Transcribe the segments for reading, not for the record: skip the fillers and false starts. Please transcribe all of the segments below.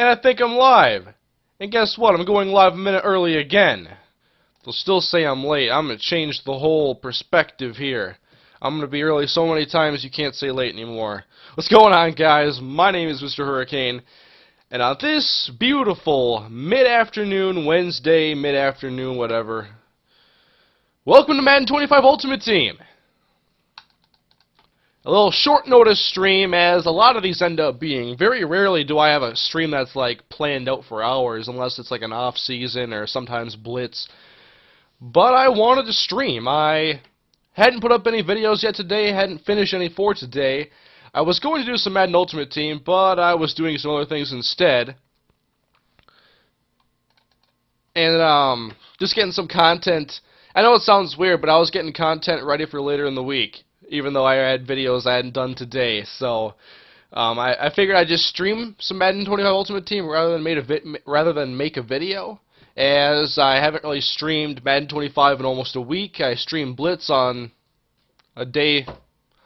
And I think I'm live. And guess what? I'm going live a minute early again. They'll still say I'm late. I'm going to change the whole perspective here. I'm going to be early so many times you can't say late anymore. What's going on, guys? My name is MrHurriicane. And on this beautiful mid-afternoon, Wednesday, mid-afternoon, whatever, welcome to Madden 25 Ultimate Team. A little short notice stream, as a lot of these end up being. Very rarely do I have a stream that's like planned out for hours, unless it's like an off season or sometimes blitz. But I wanted to stream. I hadn't put up any videos yet today, hadn't finished any for today. I was going to do some Madden Ultimate Team, but I was doing some other things instead. And just getting some content. I know it sounds weird, but I was getting content ready for later in the week, even though I had videos I hadn't done today. So I figured I'd just stream some Madden 25 Ultimate Team rather than make a video, as I haven't really streamed Madden 25 in almost a week. I streamed Blitz on a day,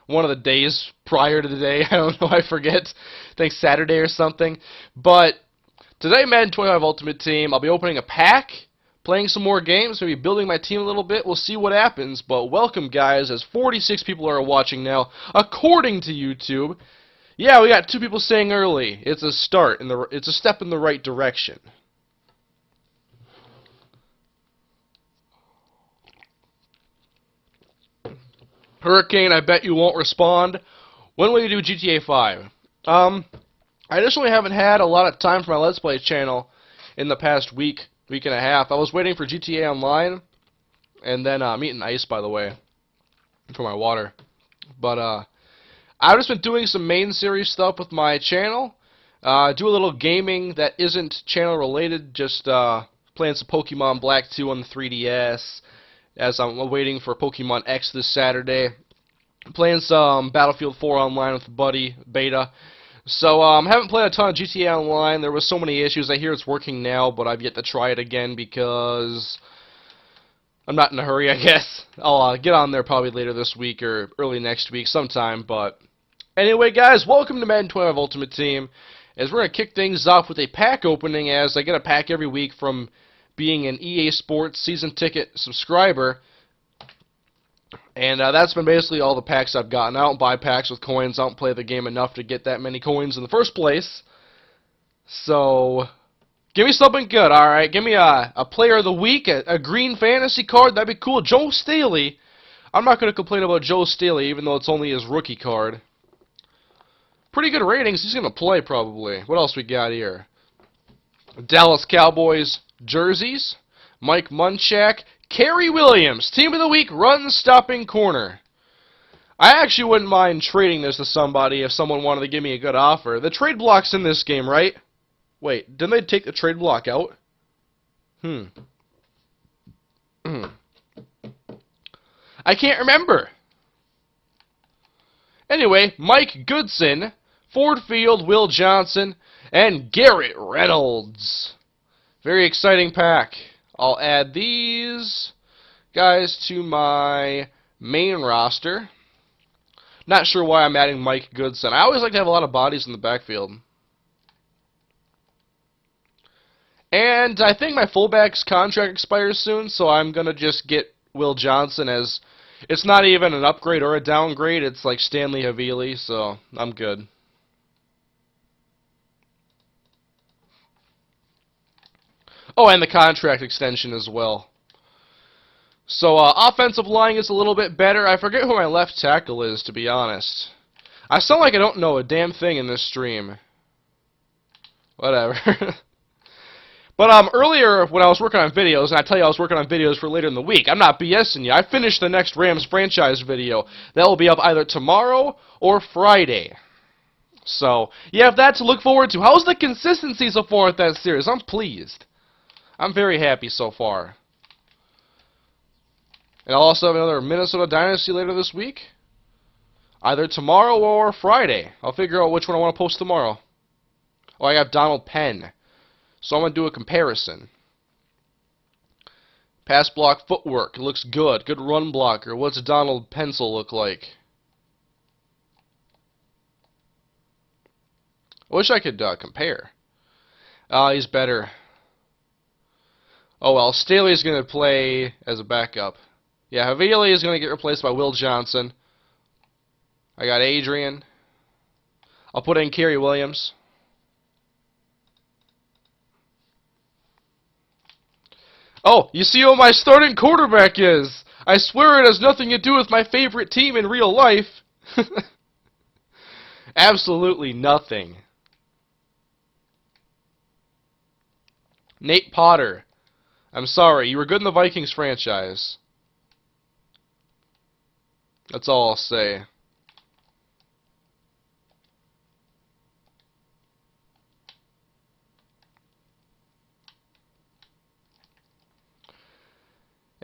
one of the days prior to the day. I don't know, I forget. I think Saturday or something. But today, Madden 25 Ultimate Team, I'll be opening a pack, playing some more games, maybe building my team a little bit. We'll see what happens, but welcome, guys, as 46 people are watching now, according to YouTube. Yeah, we got 2 people saying early. It's a start, it's a step in the right direction. Hurricane, I bet you won't respond. When will you do GTA 5? I additionally haven't had a lot of time for my Let's Play channel in the past week and a half. I was waiting for GTA Online, and then I'm eating ice, by the way, for my water. But I've just been doing some main series stuff with my channel. Do a little gaming that isn't channel related, just playing some Pokemon Black 2 on the 3DS, as I'm waiting for Pokemon X this Saturday. Playing some Battlefield 4 online with a buddy, beta. So, haven't played a ton of GTA Online. There was so many issues. I hear it's working now, but I've yet to try it again because I'm not in a hurry, I guess. I'll get on there probably later this week or early next week sometime. But anyway, guys, welcome to Madden 25 Ultimate Team. As we're going to kick things off with a pack opening, as I get a pack every week from being an EA Sports season ticket subscriber. And that's been basically all the packs I've gotten. I don't buy packs with coins. I don't play the game enough to get that many coins in the first place. So, give me something good, alright? Give me a player of the week, a green fantasy card. That'd be cool. Joe Staley. I'm not going to complain about Joe Staley, even though it's only his rookie card. Pretty good ratings. He's going to play, probably. What else we got here? Dallas Cowboys jerseys. Mike Munchak. Kerry Williams, Team of the Week, run-stopping corner. I actually wouldn't mind trading this to somebody if someone wanted to give me a good offer. The trade block's in this game, right? Wait, didn't they take the trade block out? I can't remember. Anyway, Mike Goodson, Ford Field, Will Johnson, and Garrett Reynolds. Very exciting pack. I'll add these guys to my main roster. Not sure why I'm adding Mike Goodson. I always like to have a lot of bodies in the backfield. And I think my fullback's contract expires soon, so I'm going to just get Will Johnson, as it's not even an upgrade or a downgrade. It's like Stanley Havili, so I'm good. Oh, and the contract extension as well. So, offensive line is a little bit better. I forget who my left tackle is, to be honest. I sound like I don't know a damn thing in this stream. Whatever. But, earlier, when I was working on videos, and I tell you I was working on videos for later in the week, I'm not BSing you. I finished the next Rams franchise video. That will be up either tomorrow or Friday. So, you have that to look forward to. How's the consistency so far with that series? I'm pleased. I'm very happy so far. And I'll also have another Minnesota Dynasty later this week. Either tomorrow or Friday. I'll figure out which one I want to post tomorrow. Oh, I got Donald Penn. So I'm going to do a comparison. Pass block footwork. It looks good. Good run blocker. What's Donald Pencil look like? I wish I could compare. He's better. Oh well, Staley's going to play as a backup. Yeah, Havili is going to get replaced by Will Johnson. I got Adrian. I'll put in Kerry Williams. Oh, you see who my starting quarterback is? I swear it has nothing to do with my favorite team in real life. Absolutely nothing. Nate Potter. I'm sorry, you were good in the Vikings franchise. That's all I'll say.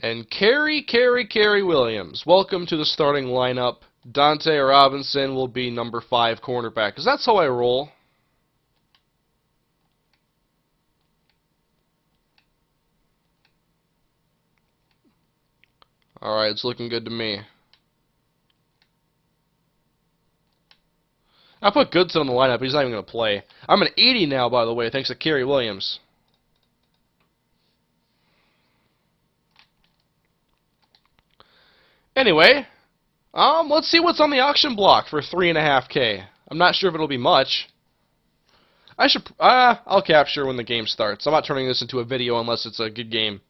And Kerry Williams. Welcome to the starting lineup. Dante Robinson will be number 5 cornerback, because that's how I roll. Alright, it's looking good to me. I put Goodson on the lineup, he's not even going to play. I'm an 80 now, by the way, thanks to Kerry Williams. Anyway, let's see what's on the auction block for $3.5K. I'm not sure if it'll be much. I'll capture when the game starts. I'm not turning this into a video unless it's a good game.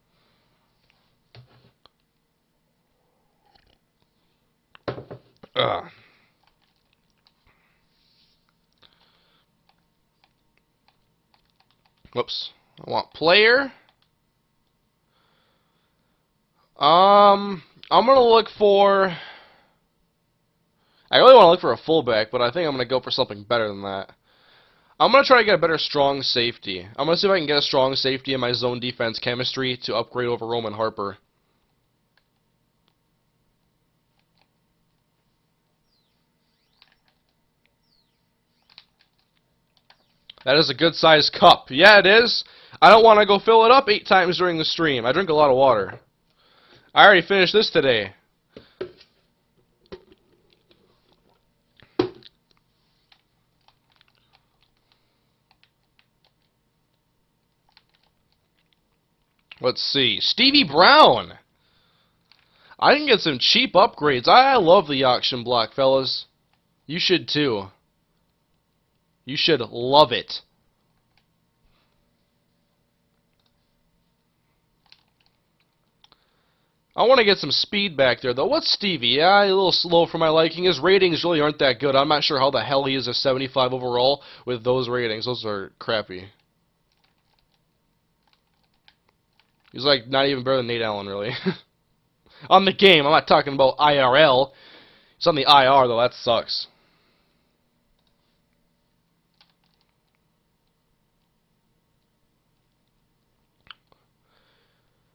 Whoops. I want player. I'm going to look for... I really want to look for a fullback, but I think I'm going to go for something better than that. I'm going to try to get a better strong safety. I'm going to see if I can get a strong safety in my zone defense chemistry to upgrade over Roman Harper. That is a good-sized cup. Yeah, it is. I don't want to go fill it up 8 times during the stream. I drink a lot of water. I already finished this today. Let's see. Stevie Brown. I can get some cheap upgrades. I love the auction block, fellas. You should too. You should love it. I want to get some speed back there, though. What's Stevie? Yeah, a little slow for my liking. His ratings really aren't that good. I'm not sure how the hell he is a 75 overall with those ratings. Those are crappy. He's like not even better than Nate Allen, really. On the game. I'm not talking about IRL. He's on the IR, though. That sucks.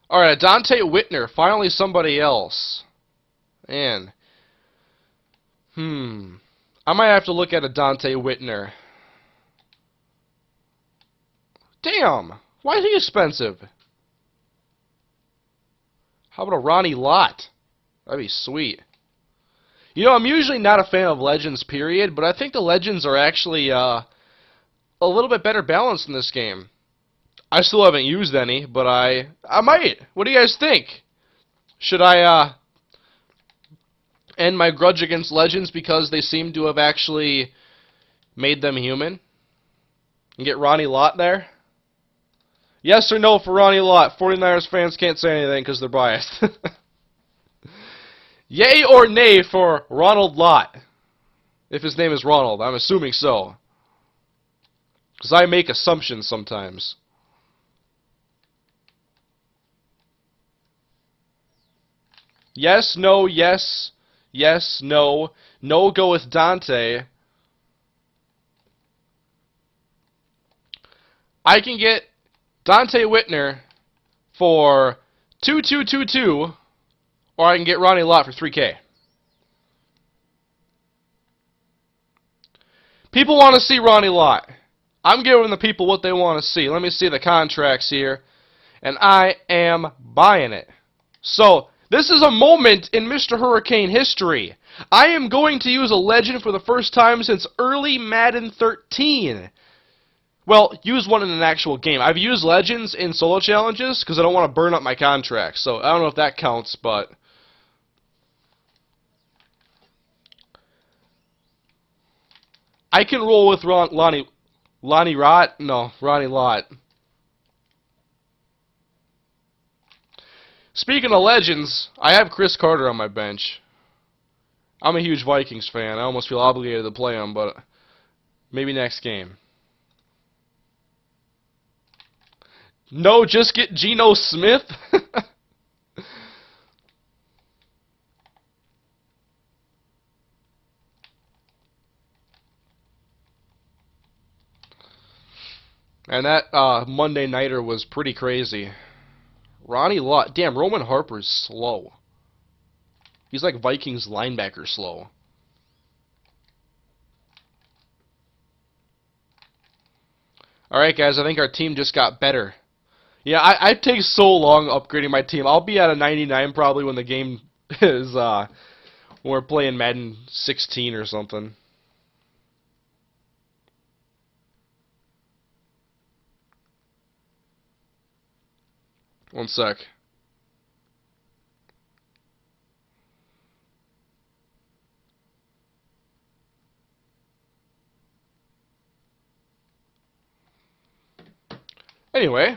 Alright, Dante Whitner. Finally somebody else. Man. I might have to look at a Dante Whitner. Damn! Why is he expensive? How about a Ronnie Lott? That'd be sweet. You know, I'm usually not a fan of Legends, period, but I think the Legends are actually a little bit better balanced in this game. I still haven't used any, but I might. What do you guys think? Should I end my grudge against Legends because they seem to have actually made them human? And get Ronnie Lott there? Yes or no for Ronnie Lott? 49ers fans can't say anything because they're biased. Yay or nay for Ronald Lott? If his name is Ronald, I'm assuming so. Because I make assumptions sometimes. Yes, no, yes, yes, no. No, go with Dante. I can get Dante Whitner for 2222, or I can get Ronnie Lott for 3K. People want to see Ronnie Lott. I'm giving the people what they want to see. Let me see the contracts here, and I am buying it. So, this is a moment in MrHurriicane history. I am going to use a legend for the first time since early Madden 13. Well, use one in an actual game. I've used Legends in solo challenges because I don't want to burn up my contract. So I don't know if that counts, but I can roll with Ronnie Lott. Speaking of Legends, I have Chris Carter on my bench. I'm a huge Vikings fan. I almost feel obligated to play him, but maybe next game. No, just get Geno Smith? And that Monday Nighter was pretty crazy. Ronnie Lott. Damn, Roman Harper's slow. He's like Vikings linebacker slow. Alright, guys, I think our team just got better. Yeah, I take so long upgrading my team. I'll be at a 99 probably when the game is, when we're playing Madden 16 or something. One sec. Anyway.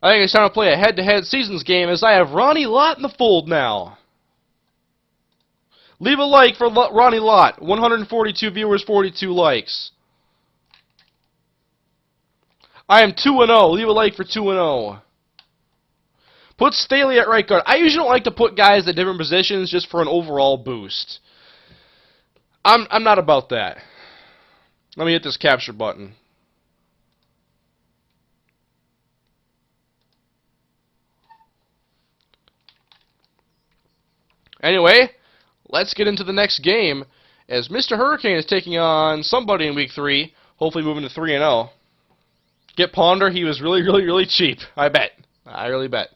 I think it's time to play a head-to-head seasons game as I have Ronnie Lott in the fold now. Leave a like for Ronnie Lott. 142 viewers, 42 likes. I am 2-0. Leave a like for 2-0. Put Staley at right guard. I usually don't like to put guys at different positions just for an overall boost. I'm not about that. Let me hit this capture button. Anyway, let's get into the next game as MrHurriicane is taking on somebody in Week 3, hopefully moving to 3-0. Get Ponder, he was really cheap. I bet. I really bet.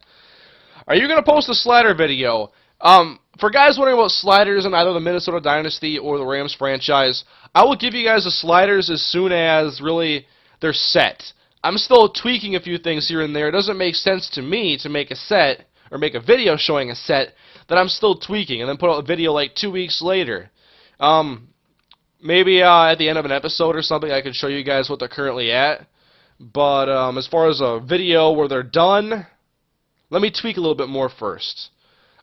Are you going to post a slider video? For guys wondering about sliders in either the Minnesota Dynasty or the Rams franchise, I will give you guys the sliders as soon as really they're set. I'm still tweaking a few things here and there. It doesn't make sense to me to make a set or make a video showing a set that I'm still tweaking and then put out a video like 2 weeks later. Maybe at the end of an episode or something I can show you guys what they're currently at. But as far as a video where they're done, let me tweak a little bit more first.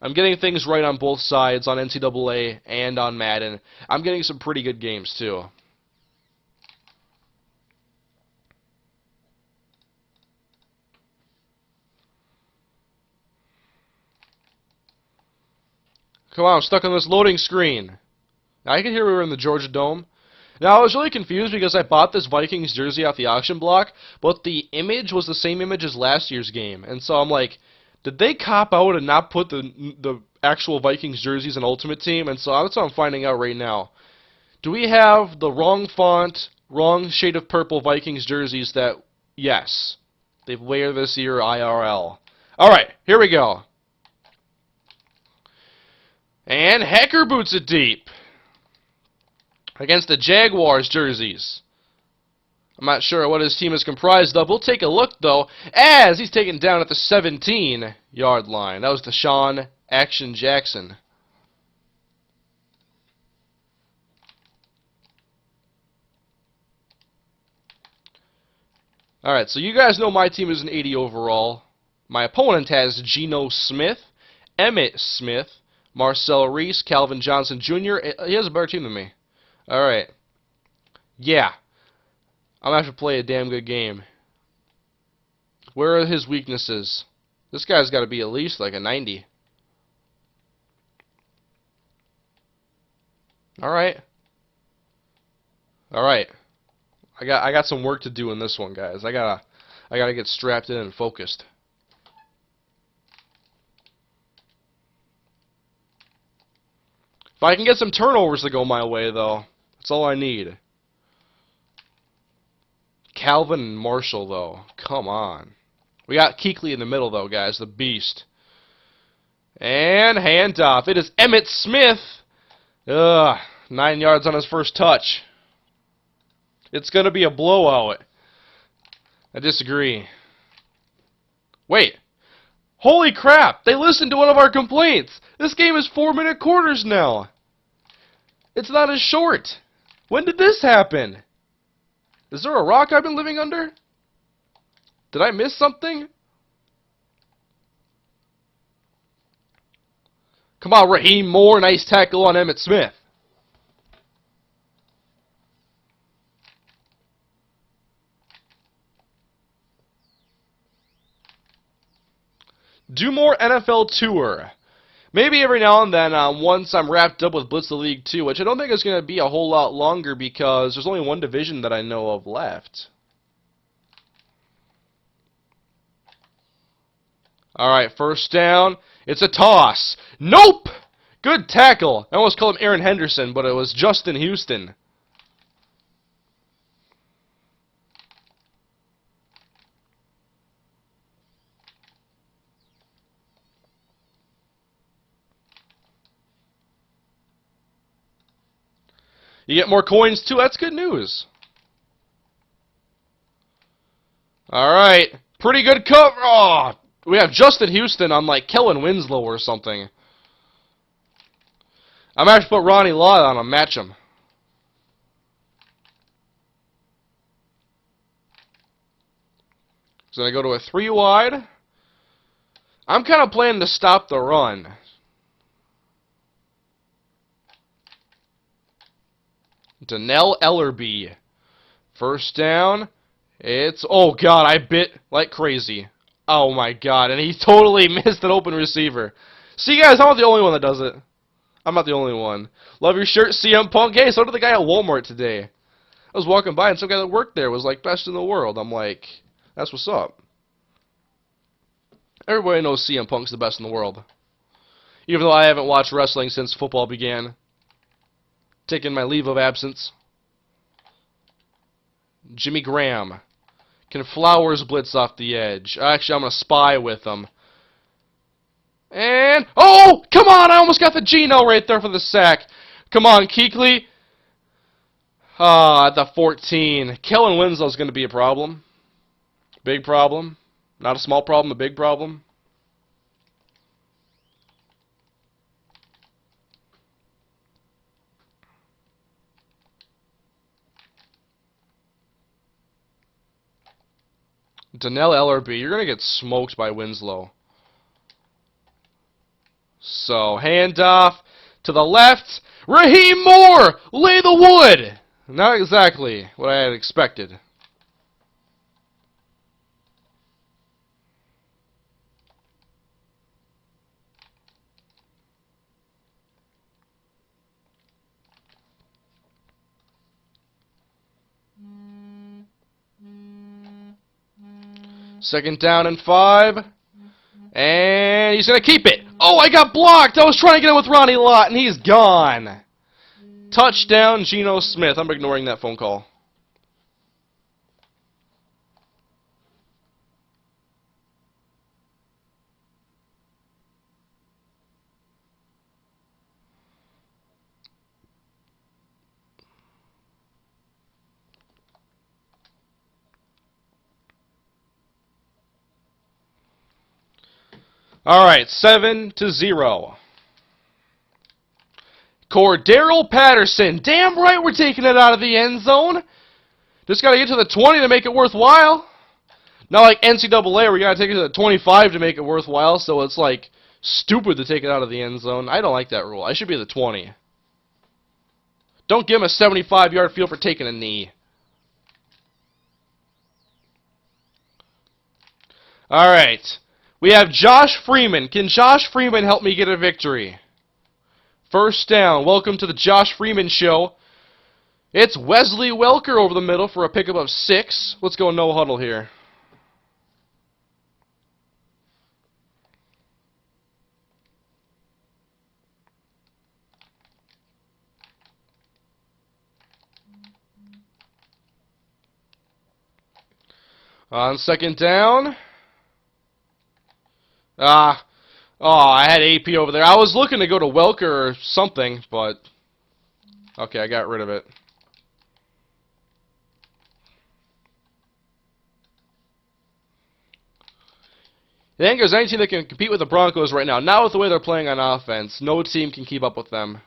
I'm getting things right on both sides, on NCAA and on Madden. I'm getting some pretty good games, too. Come on, I'm stuck on this loading screen. Now, I can hear we were in the Georgia Dome. Now, I was really confused because I bought this Vikings jersey off the auction block, but the image was the same image as last year's game. And so I'm like, did they cop out and not put the actual Vikings jerseys in Ultimate Team? And so that's what I'm finding out right now. Do we have the wrong font, wrong shade of purple Vikings jerseys that, yes, they wear this year IRL? Alright, here we go. And Hecker boots it deep against the Jaguars jerseys. I'm not sure what his team is comprised of. We'll take a look, though, as he's taken down at the 17-yard line. That was Deshaun Action Jackson. Alright, so you guys know my team is an 80 overall. My opponent has Geno Smith, Emmitt Smith, Marcel Reese, Calvin Johnson Jr. He has a better team than me. Alright. Yeah. I'm going to have to play a damn good game. Where are his weaknesses? This guy's got to be at least like a 90. Alright. Alright. I got some work to do in this one, guys. I gotta get strapped in and focused. If I can get some turnovers to go my way, though, that's all I need. Calvin and Marshall, though. Come on. We got Kuechly in the middle, though, guys. The beast. And handoff. It is Emmitt Smith. Ugh. 9 yards on his first touch. It's going to be a blowout. I disagree. Wait. Holy crap! They listened to one of our complaints! This game is 4-minute quarters now! It's not as short! When did this happen? Is there a rock I've been living under? Did I miss something? Come on, Raheem Moore. Nice tackle on Emmitt Smith. Do more NFL Tour. Maybe every now and then, once I'm wrapped up with Blitz the League 2, which I don't think is going to be a whole lot longer because there's only one division that I know of left. Alright, first down. It's a toss. Nope! Good tackle. I almost called him Aaron Henderson, but it was Justin Houston. You get more coins too. That's good news. Alright. Pretty good cover. Oh, we have Justin Houston on like Kellen Winslow or something. I'm actually put Ronnie Lott on him. Match him. So I go to a 3 wide. I'm kind of playing to stop the run. Donnell Ellerbe. First down. It's... Oh, God, I bit like crazy. Oh, my God. And he totally missed an open receiver. See, guys, I'm not the only one that does it. I'm not the only one. Love your shirt, CM Punk. Hey, so did the guy at Walmart today. I was walking by, and some guy that worked there was like, best in the world. I'm like, that's what's up. Everybody knows CM Punk's the best in the world. Even though I haven't watched wrestling since football began. Taking my leave of absence. Jimmy Graham. Can Flowers blitz off the edge? Actually, I'm going to spy with him. And... Oh! Come on! I almost got the Geno right there for the sack. Come on, Kuechly. At the 14. Kellen Winslow's going to be a problem. Big problem. Not a small problem, a big problem. Donnell Ellerbe, you're going to get smoked by Winslow. So, handoff to the left. Raheem Moore! Lay the wood! Not exactly what I had expected. Second down and 5. And he's going to keep it. Oh, I got blocked. I was trying to get it with Ronnie Lott, and he's gone. Touchdown, Geno Smith. I'm ignoring that phone call. Alright, 7-0. Cordero Patterson. Damn right we're taking it out of the end zone. Just got to get to the 20 to make it worthwhile. Not like NCAA where you got to take it to the 25 to make it worthwhile, so it's like stupid to take it out of the end zone. I don't like that rule. I should be at the 20. Don't give him a 75-yard field for taking a knee. Alright. We have Josh Freeman. Can Josh Freeman help me get a victory? First down. Welcome to the Josh Freeman Show. It's Wesley Welker over the middle for a pickup of 6. Let's go no huddle here. On second down... oh, I had AP over there. I was looking to go to Welker or something, but Okay, I got rid of it. I think there's any team that can compete with the Broncos right now. Not with the way they're playing on offense. No team can keep up with them.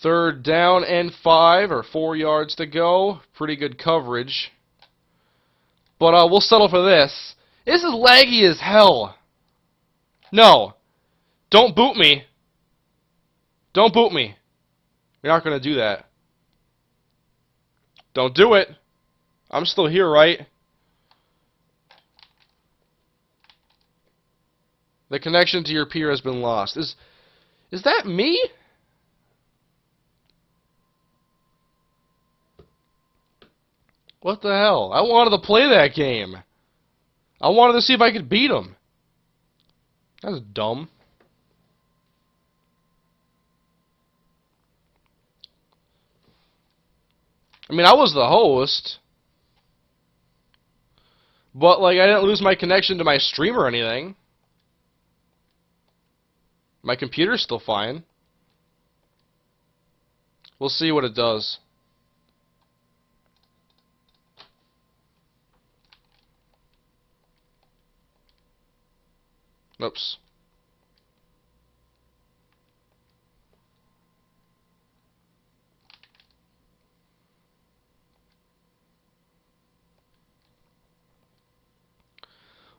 3rd down and 5, or 4 yards to go. Pretty good coverage. But we'll settle for this. This is laggy as hell. No. Don't boot me. Don't boot me. You're not going to do that. Don't do it. I'm still here, right? The connection to your peer has been lost. Is that me? What the hell? I wanted to play that game. I wanted to see if I could beat him. That's dumb. I mean, I was the host. But, like, I didn't lose my connection to my stream or anything. My computer's still fine. We'll see what it does. Oops.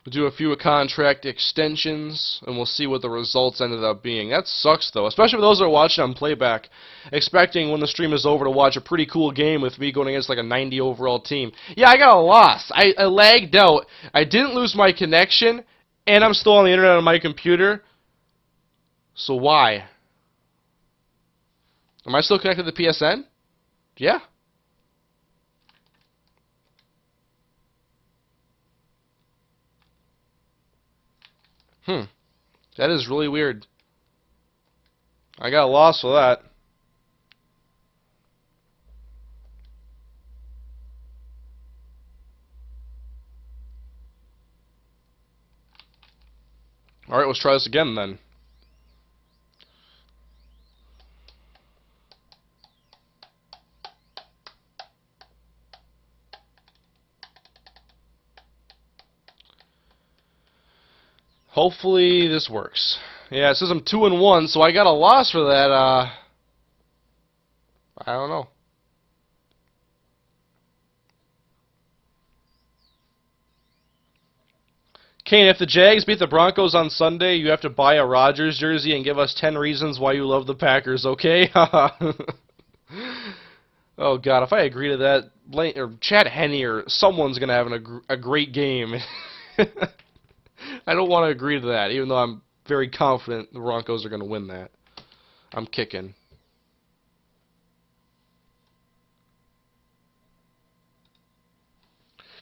We'll do a few contract extensions, and we'll see what the results ended up being. That sucks, though, especially for those that are watching on playback, expecting when the stream is over to watch a pretty cool game with me going against like a 90 overall team. Yeah, I got a loss. I lagged out. I didn't lose my connection, and I'm still on the internet on my computer. So why? Am I still connected to PSN? Yeah. That is really weird. I got lost for that. Alright, let's try this again then. Hopefully this works. Yeah, it says I'm 2-1, so I got a loss for that. I don't know. Kane, if the Jags beat the Broncos on Sunday, you have to buy a Rodgers jersey and give us 10 reasons why you love the Packers, okay? Oh, God, if I agree to that, or Chad Henne or someone's going to have a great game. I don't want to agree to that, even though I'm very confident the Broncos are going to win that. I'm kicking.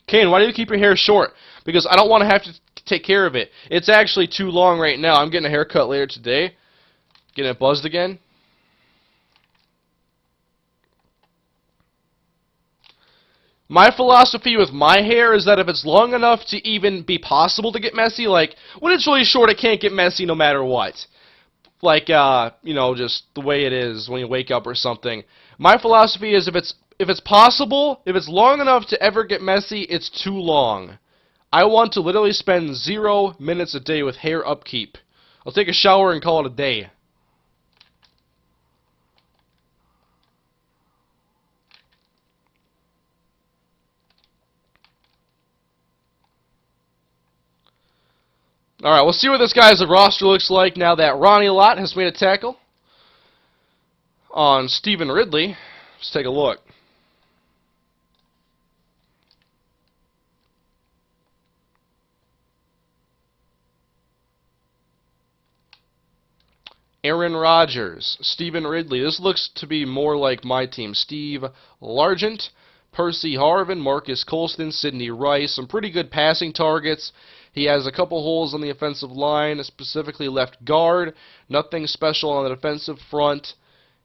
Kane, why do you keep your hair short? Because I don't want to have to take care of it. It's actually too long right now. I'm getting a haircut later today. Getting it buzzed again. My philosophy with my hair is that if it's long enough to even be possible to get messy, like, when it's really short, it can't get messy no matter what. Like, you know, just the way it is when you wake up or something. My philosophy is if it's possible, if it's long enough to ever get messy, it's too long. I want to literally spend 0 minutes a day with hair upkeep. I'll take a shower and call it a day. Alright, we'll see what this guy's roster looks like now that Ronnie Lott has made a tackle on Stephen Ridley. Let's take a look. Aaron Rodgers, Stephen Ridley. This looks to be more like my team. Steve Largent, Percy Harvin, Marcus Colston, Sidney Rice. Some pretty good passing targets. He has a couple holes on the offensive line, specifically left guard. Nothing special on the defensive front.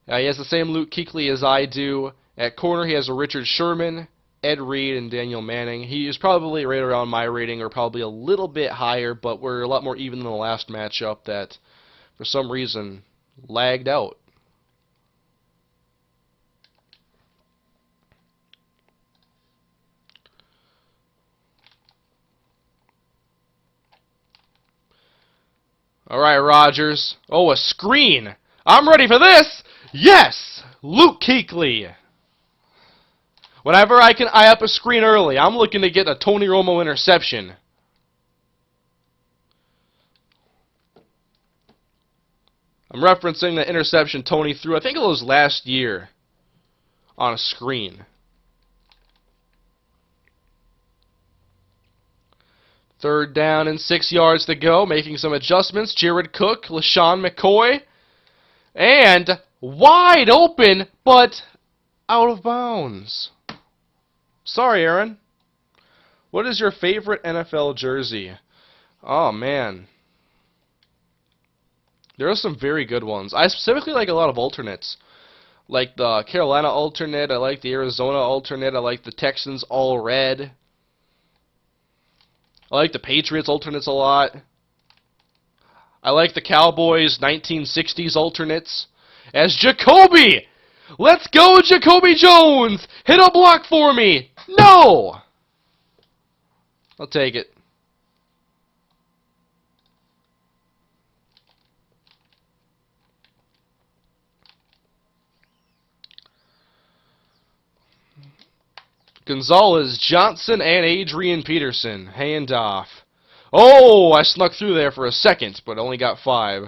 He has the same Luke Kuechly as I do. At corner, he has a Richard Sherman, Ed Reed, and Daniel Manning. He is probably right around my rating, or probably a little bit higher, but we're a lot more even than the last matchup that, for some reason, lagged out. Alright, Rogers. Oh, a screen. I'm ready for this! Yes! Luke Kuechly. Whenever I can eye up a screen early, I'm looking to get a Tony Romo interception. I'm referencing the interception Tony threw, I think it was last year, on a screen. Third down and 6 yards to go, making some adjustments. Jared Cook, LaShawn McCoy, and wide open, but out of bounds. Sorry, Aaron. What is your favorite NFL jersey? Oh, man. There are some very good ones. I specifically like a lot of alternates. Like the Carolina alternate, I like the Arizona alternate, I like the Texans all red. I like the Patriots alternates a lot. I like the Cowboys 1960s alternates. As Jacoby! Let's go, Jacoby Jones! Hit a block for me! No! I'll take it. Gonzalez, Johnson, and Adrian Peterson. Handoff. Oh, I snuck through there for a second, but only got 5.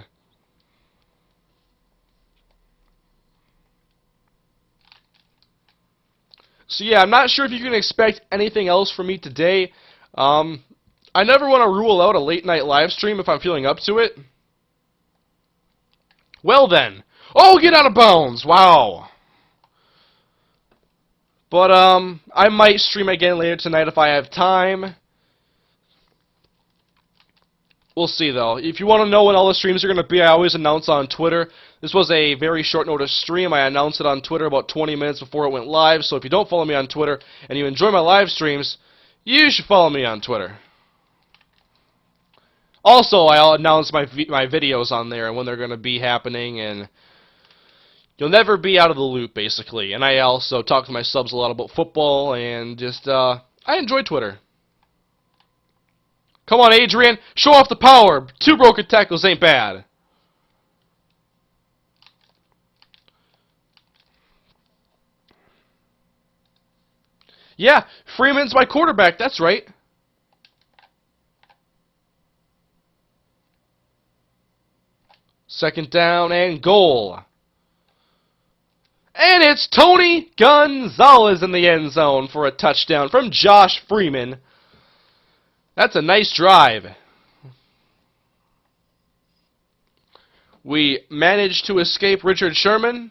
So yeah, I'm not sure if you can expect anything else from me today. I never want to rule out a late night live stream if I'm feeling up to it. Well then. Oh, get out of bounds. Wow. But I might stream again later tonight if I have time. We'll see, though. If you want to know when all the streams are going to be, I always announce on Twitter. This was a very short notice stream. I announced it on Twitter about 20 minutes before it went live. So if you don't follow me on Twitter and you enjoy my live streams, you should follow me on Twitter. Also, I'll announce my videos on there and when they're going to be happening, and you'll never be out of the loop, basically. And I also talk to my subs a lot about football, and just, I enjoy Twitter. Come on, Adrian. Show off the power. 2 broken tackles ain't bad. Yeah, Freeman's my quarterback. That's right. Second down and goal. And it's Tony Gonzalez in the end zone for a touchdown from Josh Freeman. That's a nice drive. We managed to escape Richard Sherman.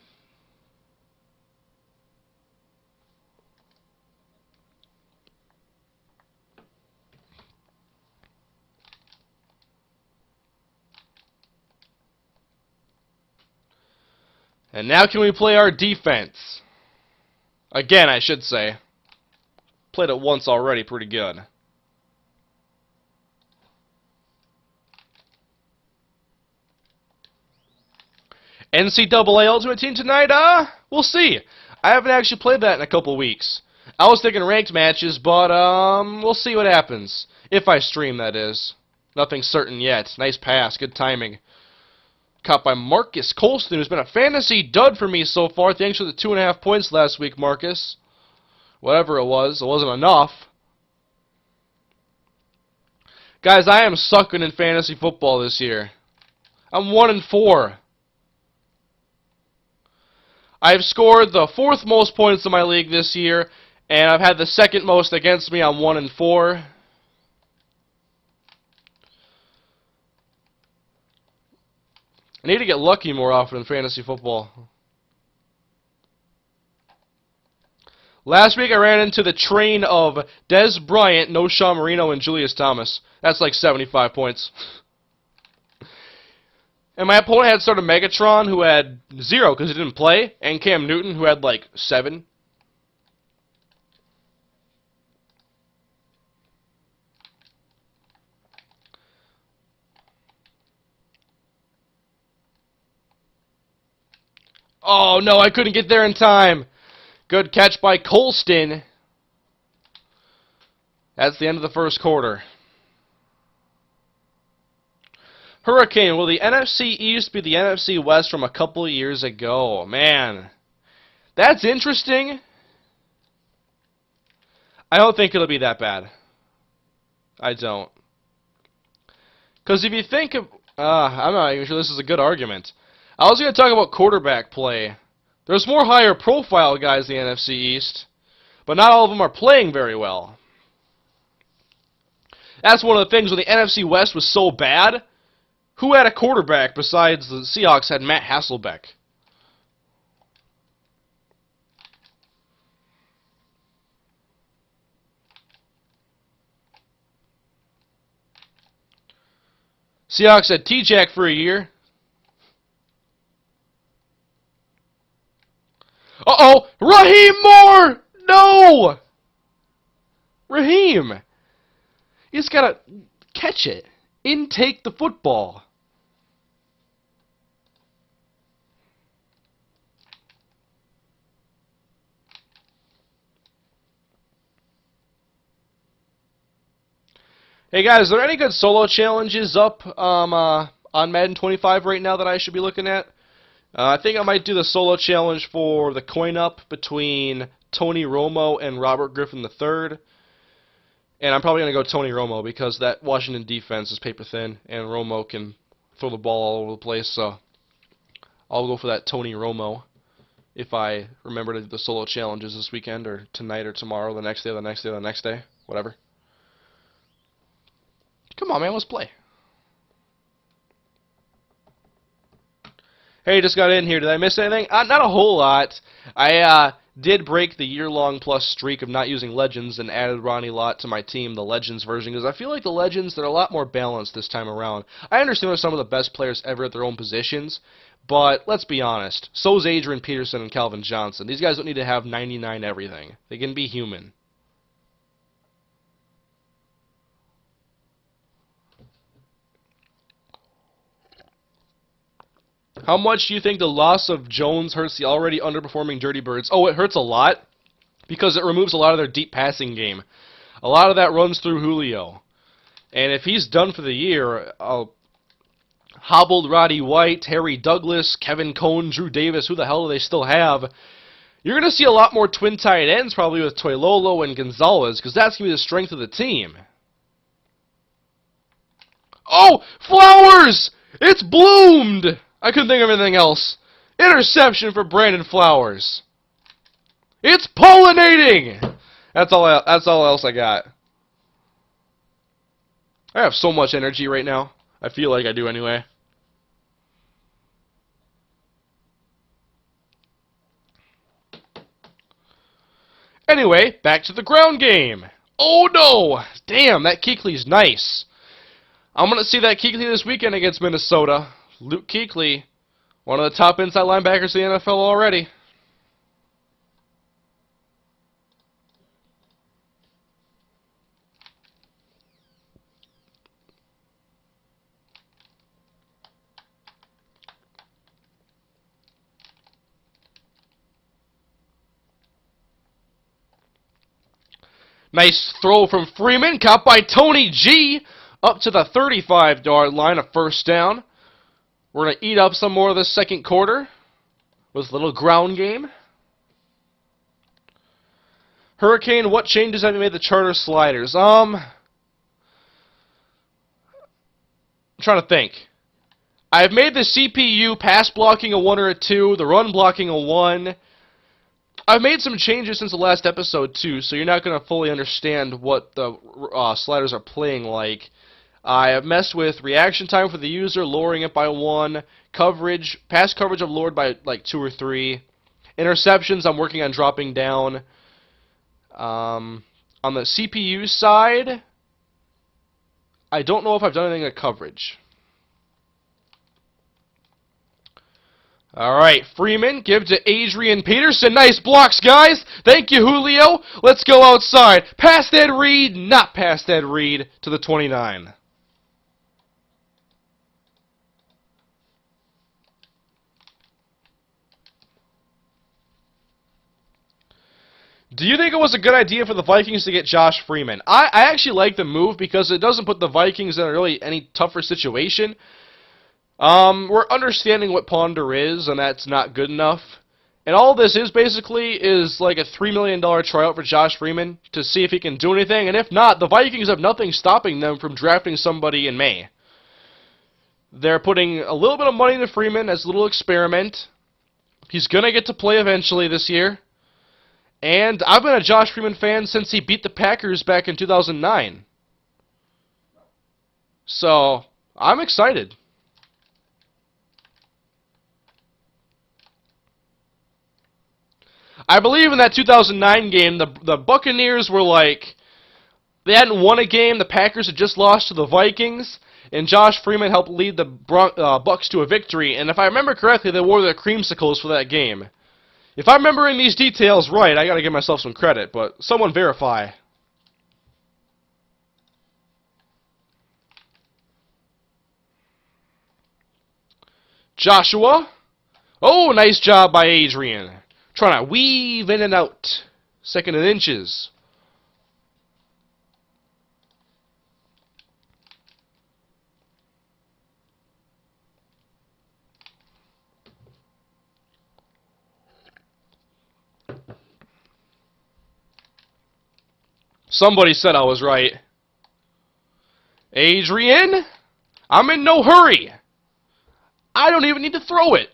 And now can we play our defense? Again, I should say. Played it once already, pretty good. NCAA Ultimate Team tonight? We'll see. I haven't actually played that in a couple weeks. I was thinking ranked matches, but we'll see what happens. If I stream, that is. Nothing certain yet. Nice pass, good timing. Caught by Marcus Colston, who's been a fantasy dud for me so far. Thanks for the 2.5 points last week, Marcus. Whatever it wasn't enough. Guys, I am sucking in fantasy football this year. I'm 1-4. I've scored the 4th most points in my league this year, and I've had the 2nd most against me. I'm 1-4. I need to get lucky more often in fantasy football. Last week I ran into the train of Des Bryant, No Sean Marino, and Julius Thomas. That's like 75 points. And my opponent had started Megatron, who had 0 because he didn't play, and Cam Newton, who had like 7. Oh no, I couldn't get there in time. Good catch by Colston. That's the end of the first quarter. Hurricane, will the NFC East be the NFC West from a couple of years ago? Man, that's interesting. I don't think it'll be that bad. I don't. Because if you think of... I'm not even sure this is a good argument. I was going to talk about quarterback play. There's more higher profile guys in the NFC East, but not all of them are playing very well. That's one of the things when the NFC West was so bad. Who had a quarterback besides the Seahawks had Matt Hasselbeck? Seahawks had T-Jack for a year. Uh-oh! Raheem Moore! No! Raheem! You just gotta catch it. Intake the football. Hey guys, are there any good solo challenges up on Madden 25 right now that I should be looking at? I think I might do the solo challenge for the coin-up between Tony Romo and Robert Griffin III. And I'm probably going to go Tony Romo because that Washington defense is paper-thin, and Romo can throw the ball all over the place. So I'll go for that Tony Romo if I remember to do the solo challenges this weekend or tonight or tomorrow, the next day, the next day, the next day, whatever. Come on, man, let's play. Hey, just got in here. Did I miss anything? Not a whole lot. I did break the year-long plus streak of not using Legends and added Ronnie Lott to my team, the Legends version, because I feel like the Legends, they're a lot more balanced this time around. I understand they're some of the best players ever at their own positions, but let's be honest. So's Adrian Peterson and Calvin Johnson. These guys don't need to have 99 everything. They can be human. How much do you think the loss of Jones hurts the already underperforming Dirty Birds? Oh, it hurts a lot because it removes a lot of their deep passing game. A lot of that runs through Julio. And if he's done for the year, hobbled Roddy White, Harry Douglas, Kevin Cohn, Drew Davis, who the hell do they still have? You're going to see a lot more twin tight ends probably with Toilolo and Gonzalez because that's going to be the strength of the team. Oh, Flowers! It's bloomed! I couldn't think of anything else. Interception for Brandon Flowers. It's pollinating! That's all else I got. I have so much energy right now. I feel like I do anyway. Anyway, back to the ground game. Oh no! Damn, that Kuechly's nice. I'm going to see that Kuechly this weekend against Minnesota. Luke Kuechly, one of the top inside linebackers in the NFL already. Nice throw from Freeman, caught by Tony G. Up to the 35-yard line, a first down. We're going to eat up some more of the second quarter with a little ground game. Hurricane, what changes have you made the charter sliders? I'm trying to think. I've made the CPU pass blocking a 1 or a 2, the run blocking a 1. I've made some changes since the last episode too, so you're not going to fully understand what the sliders are playing like. I have messed with reaction time for the user, lowering it by 1. Coverage, pass coverage I've lowered by like 2 or 3. Interceptions I'm working on dropping down. On the CPU side, I don't know if I've done anything at coverage. Alright, Freeman, give to Adrian Peterson. Nice blocks, guys. Thank you, Julio. Let's go outside. Past Ed Reed, not past Ed Reed, to the 29. Do you think it was a good idea for the Vikings to get Josh Freeman? I actually like the move because it doesn't put the Vikings in a really any tougher situation. We're understanding what Ponder is, and that's not good enough. And all this is basically is like a $3 million tryout for Josh Freeman to see if he can do anything, and if not, the Vikings have nothing stopping them from drafting somebody in May. They're putting a little bit of money into Freeman as a little experiment. He's going to get to play eventually this year. And I've been a Josh Freeman fan since he beat the Packers back in 2009. So, I'm excited. I believe in that 2009 game, the Buccaneers were like, they hadn't won a game, the Packers had just lost to the Vikings, and Josh Freeman helped lead the Bucs to a victory, and if I remember correctly, they wore their creamsicles for that game. If I'm remembering these details right, I gotta give myself some credit, but someone verify. Joshua. Oh, nice job by Adrian. Trying to weave in and out. Second and inches. Somebody said I was right. Adrian, I'm in no hurry. I don't even need to throw it.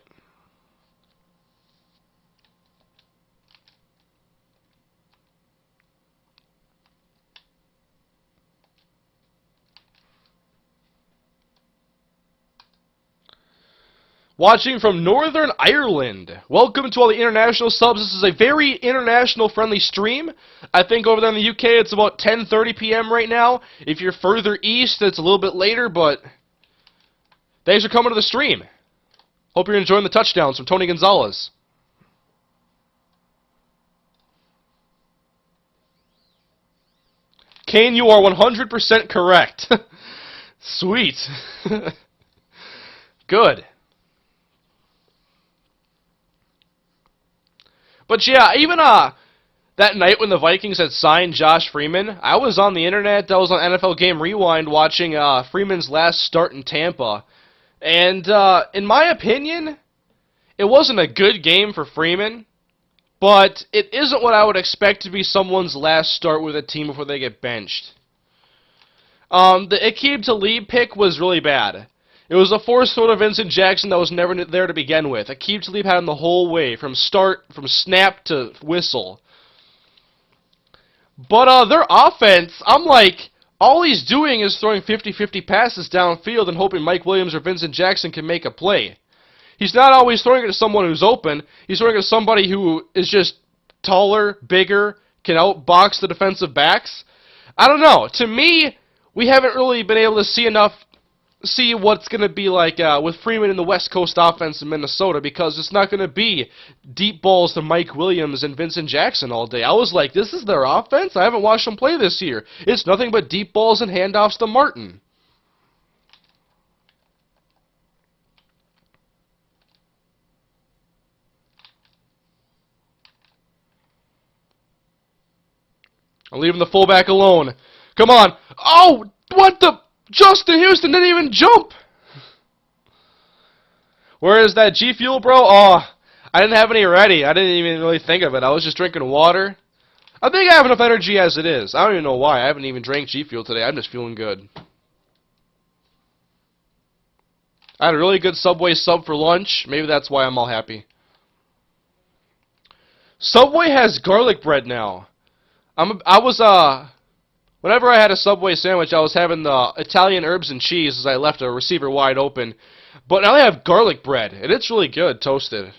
Watching from Northern Ireland. Welcome to all the international subs. This is a very international-friendly stream. I think over there in the UK it's about 10:30 p.m. right now. If you're further east, it's a little bit later, but thanks for coming to the stream. Hope you're enjoying the touchdowns from Tony Gonzalez. Kane, you are 100% correct. Sweet. Good. But yeah, even that night when the Vikings had signed Josh Freeman, I was on the internet, I was on NFL Game Rewind watching Freeman's last start in Tampa. And in my opinion, it wasn't a good game for Freeman, but it isn't what I would expect to be someone's last start with a team before they get benched. The Aqib Talib pick was really bad. It was a forced throw to Vincent Jackson that was never there to begin with. Aqib Talib had him the whole way, from snap to whistle. But their offense, I'm like, all he's doing is throwing 50-50 passes downfield and hoping Mike Williams or Vincent Jackson can make a play. He's not always throwing it to someone who's open. He's throwing it to somebody who is just taller, bigger, can outbox the defensive backs. I don't know. To me, we haven't really been able to see what's going to be like with Freeman in the West Coast offense in Minnesota, because it's not going to be deep balls to Mike Williams and Vincent Jackson all day. I was like, this is their offense? I haven't watched them play this year. It's nothing but deep balls and handoffs to Martin. I'm leaving the fullback alone. Come on. Oh, what the? Justin Houston didn't even jump. Where is that G Fuel, bro? Oh, I didn't have any ready. I didn't even really think of it. I was just drinking water. I think I have enough energy as it is. I don't even know why. I haven't even drank G Fuel today. I'm just feeling good. I had a really good Subway sub for lunch. Maybe that's why I'm all happy. Subway has garlic bread now. Whenever I had a Subway sandwich, I was having the Italian herbs and cheese as I left a receiver wide open. But now they have garlic bread, and it's really good, toasted.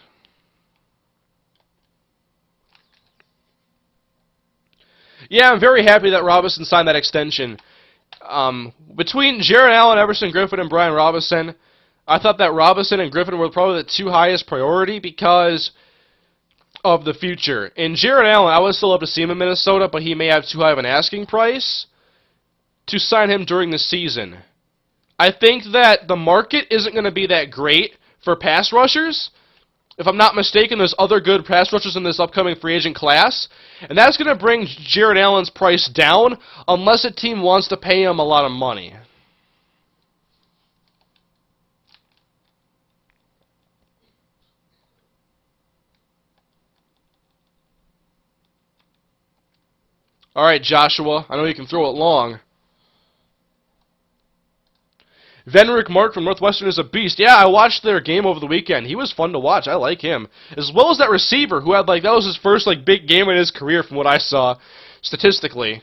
Yeah, I'm very happy that Robinson signed that extension. Between Jared Allen, Everson Griffin, and Brian Robinson, I thought that Robinson and Griffin were probably the two highest priority because of the future. In Jared Allen, I would still love to see him in Minnesota, but he may have too high of an asking price to sign him during the season. I think that the market isn't going to be that great for pass rushers. If I'm not mistaken, there's other good pass rushers in this upcoming free agent class, and that's going to bring Jared Allen's price down unless a team wants to pay him a lot of money. Alright, Joshua. I know you can throw it long. Venric Mark from Northwestern is a beast. Yeah, I watched their game over the weekend. He was fun to watch. I like him. As well as that receiver who had, like, that was his first, like, big game in his career from what I saw, statistically.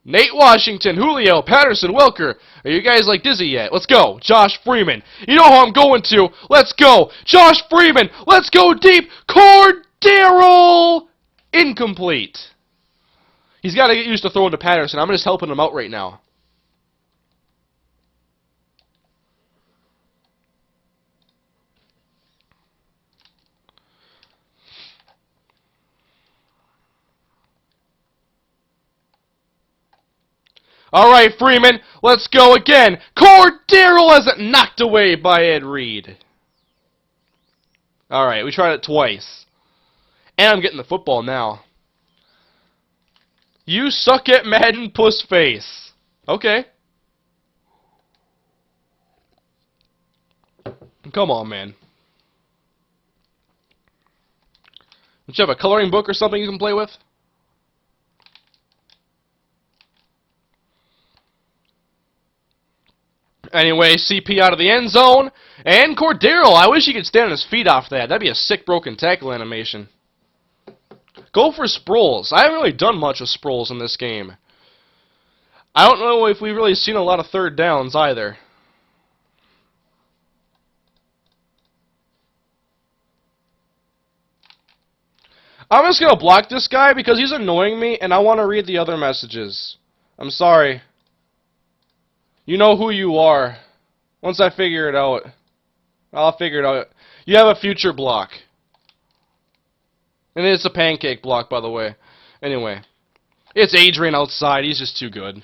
Nate Washington, Julio, Patterson, Wilker. Are you guys, like, dizzy yet? Let's go. Josh Freeman. You know how I'm going to. Let's go. Josh Freeman. Let's go deep. Cordero. Incomplete. He's got to get used to throwing to Patterson. I'm just helping him out right now. Alright, Freeman, let's go again. Cordero has it knocked away by Ed Reed. Alright, we tried it twice. And I'm getting the football now. You suck at Madden, puss face. Okay. Come on, man. Don't you have a coloring book or something you can play with? Anyway, CP out of the end zone. And Cordero, I wish he could stand on his feet off that. That'd be a sick broken tackle animation. Go for Sproles. I haven't really done much with Sproles in this game. I don't know if we've really seen a lot of third downs either. I'm just going to block this guy because he's annoying me and I want to read the other messages. I'm sorry. You know who you are. Once I figure it out, I'll figure it out. You have a future block. And it's a pancake block, by the way. Anyway. It's Adrian outside. He's just too good.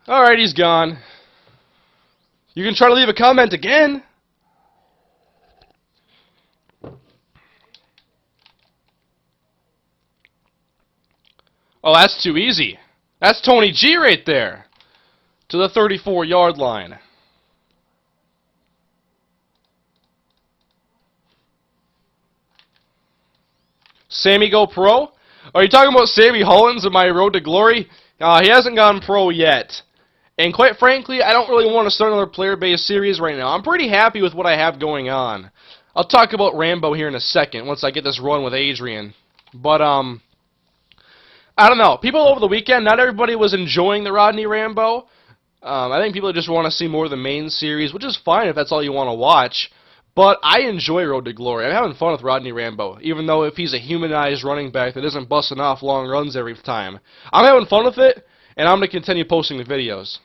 Alright, he's gone. You can try to leave a comment again. Oh, that's too easy. That's Tony G right there. To the 34-yard line. Sammy go pro? Are you talking about Sammy Hollins and my road to glory? He hasn't gone pro yet. And quite frankly, I don't really want to start another player-based series right now. I'm pretty happy with what I have going on. I'll talk about Rambo here in a second once I get this run with Adrian. But, I don't know. People over the weekend, not everybody was enjoying the Rodney Rambo. I think people just want to see more of the main series, which is fine if that's all you want to watch. But I enjoy Road to Glory. I'm having fun with Rodney Rambo, even though if he's a humanized running back that isn't busting off long runs every time. I'm having fun with it, and I'm going to continue posting the videos.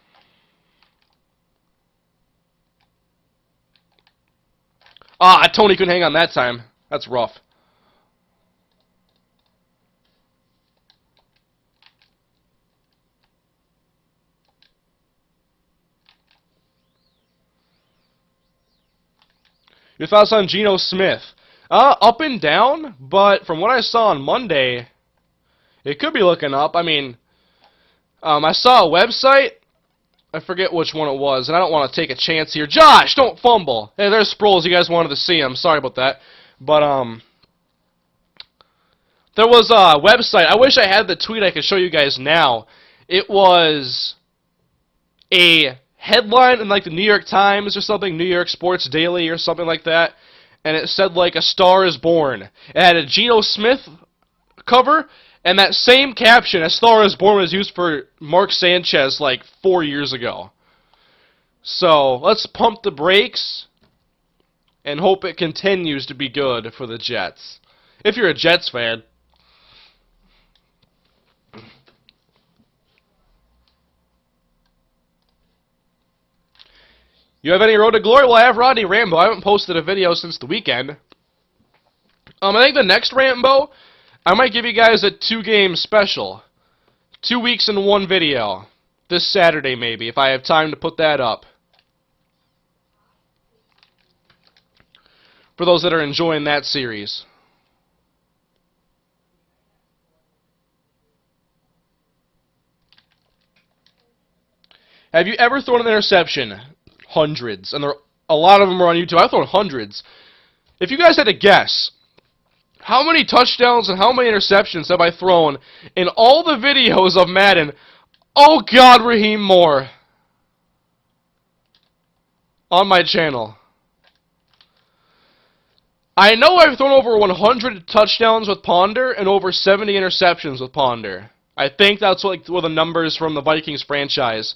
Tony couldn't hang on that time. That's rough. Your thoughts on Geno Smith? Up and down, but from what I saw on Monday, it could be looking up. I mean, I saw a website. I forget which one it was, and I don't want to take a chance here. Josh, don't fumble. Hey, there's Sproles. You guys wanted to see him. Sorry about that. But, there was a website. I wish I had the tweet I could show you guys now. It was a headline in, like, the New York Times or something, New York Sports Daily or something like that, and it said, like, A Star is Born. It had a Geno Smith cover, and that same caption, A Star is Born, was used for Mark Sanchez like 4 years ago. So, let's pump the brakes and hope it continues to be good for the Jets. If you're a Jets fan. You have any Road to Glory? Well, I have Rodney Rambo. I haven't posted a video since the weekend. I think the next Rambo, I might give you guys a 2-game special. 2 weeks in one video. This Saturday, maybe, if I have time to put that up. For those that are enjoying that series. Have you ever thrown an interception? Hundreds. And a lot of them are on YouTube. I've thrown hundreds. If you guys had to guess, how many touchdowns and how many interceptions have I thrown in all the videos of Madden? Oh God, Raheem Moore. On my channel. I know I've thrown over 100 touchdowns with Ponder and over 70 interceptions with Ponder. I think that's what the numbers from the Vikings franchise.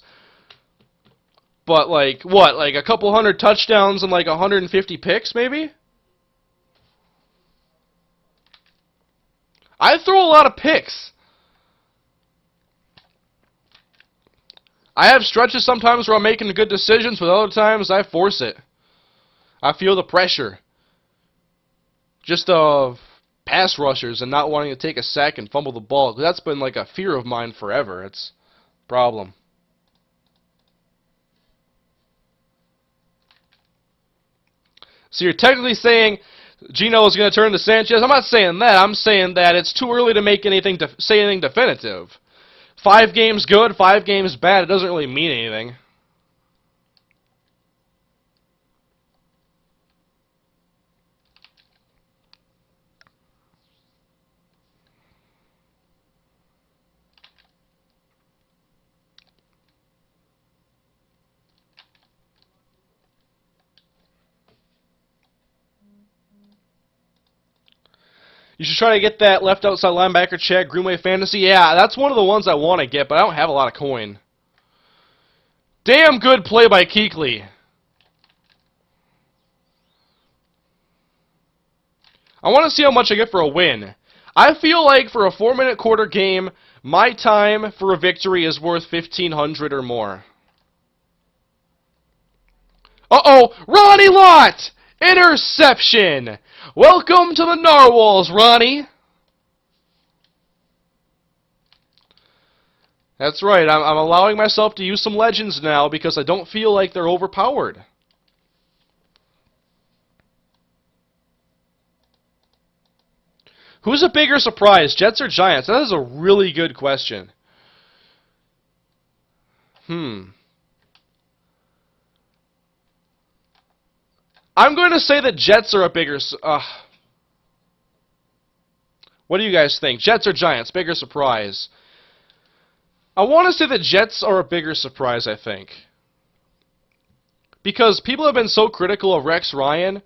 But like, what? Like a couple hundred touchdowns and like 150 picks, maybe? I throw a lot of picks. I have stretches sometimes where I'm making good decisions, but other times I force it. I feel the pressure. Just of pass rushers and not wanting to take a sack and fumble the ball. That's been like a fear of mine forever. It's a problem. So you're technically saying Geno is going to turn to Sanchez? I'm not saying that. I'm saying that it's too early to make anything say anything definitive. 5 games good, 5 games bad. It doesn't really mean anything. You should try to get that left outside linebacker check, Greenway Fantasy. Yeah, that's one of the ones I want to get, but I don't have a lot of coin. Damn good play by Kuechly. I want to see how much I get for a win. I feel like for a 4-minute quarter game, my time for a victory is worth 1,500 or more. Uh-oh, Ronnie Lott! Interception! Welcome to the Narwhals, Ronnie! That's right, I'm allowing myself to use some legends now because I don't feel like they're overpowered. Who's a bigger surprise, Jets or Giants? That is a really good question. I'm going to say that Jets are a bigger... what do you guys think? Jets or Giants? Bigger surprise? I want to say that Jets are a bigger surprise, I think. Because people have been so critical of Rex Ryan,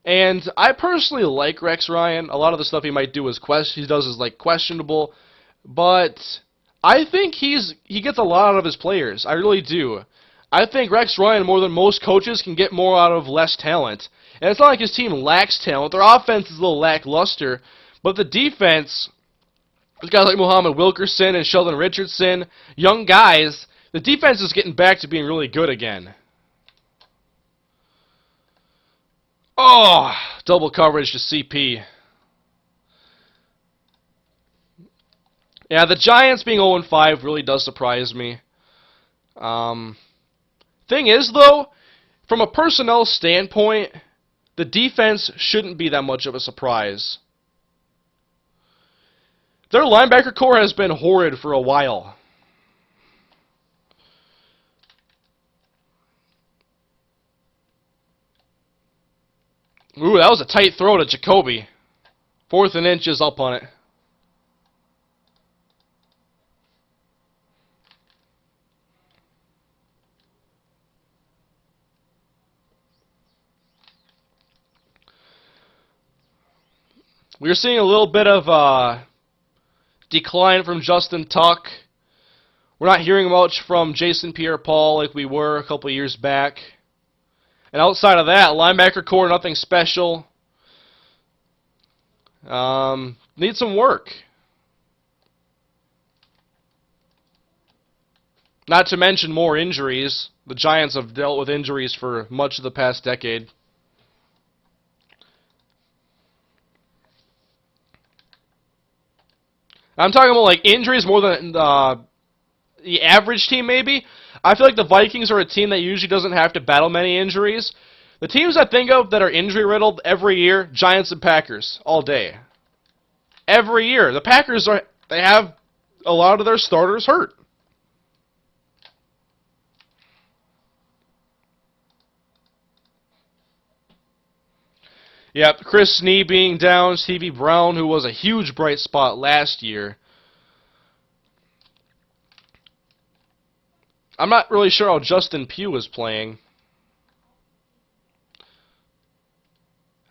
and I personally like Rex Ryan. A lot of the stuff he might do is like questionable, but I think he gets a lot out of his players. I really do. I think Rex Ryan, more than most coaches, can get more out of less talent. And it's not like his team lacks talent. Their offense is a little lackluster. But the defense, there's guys like Muhammad Wilkerson and Sheldon Richardson, young guys, the defense is getting back to being really good again. Oh, double coverage to CP. Yeah, the Giants being 0-5 really does surprise me. Thing is, though, from a personnel standpoint, the defense shouldn't be that much of a surprise. Their linebacker core has been horrid for a while. Ooh, that was a tight throw to Jacoby. 4th and inches, I'll punt it. We're seeing a little bit of decline from Justin Tuck. We're not hearing much from Jason Pierre-Paul like we were a couple years back. And outside of that, linebacker core, nothing special. Need some work. Not to mention more injuries. The Giants have dealt with injuries for much of the past decade. I'm talking about like injuries more than the average team maybe. I feel like the Vikings are a team that usually doesn't have to battle many injuries. The teams I think of that are injury-riddled every year, Giants and Packers, all day. Every year. The Packers, they have a lot of their starters hurt. Yep, Chris Snee being down, Stevie Brown, who was a huge bright spot last year. I'm not really sure how Justin Pugh is playing.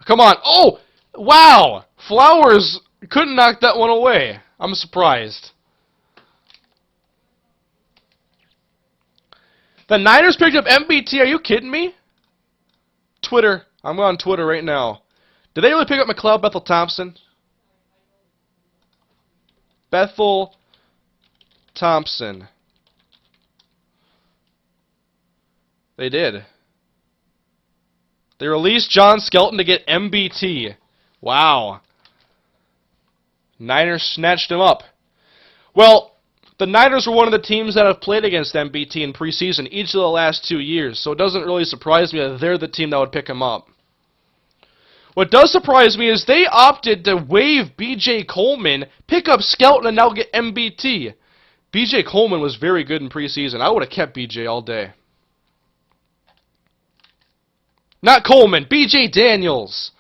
Come on. Oh! Wow! Flowers couldn't knock that one away. I'm surprised. The Niners picked up MBT. Are you kidding me? Twitter. I'm on Twitter right now. Did they really pick up McLeod Bethel Thompson? Bethel Thompson. They did. They released John Skelton to get MBT. Wow. Niners snatched him up. Well, the Niners were one of the teams that have played against MBT in preseason each of the last 2 years, so it doesn't really surprise me that they're the team that would pick him up. What does surprise me is they opted to waive B.J. Coleman, pick up Skelton, and now get MBT. B.J. Coleman was very good in preseason. I would have kept B.J. all day. Not Coleman, B.J. Daniels.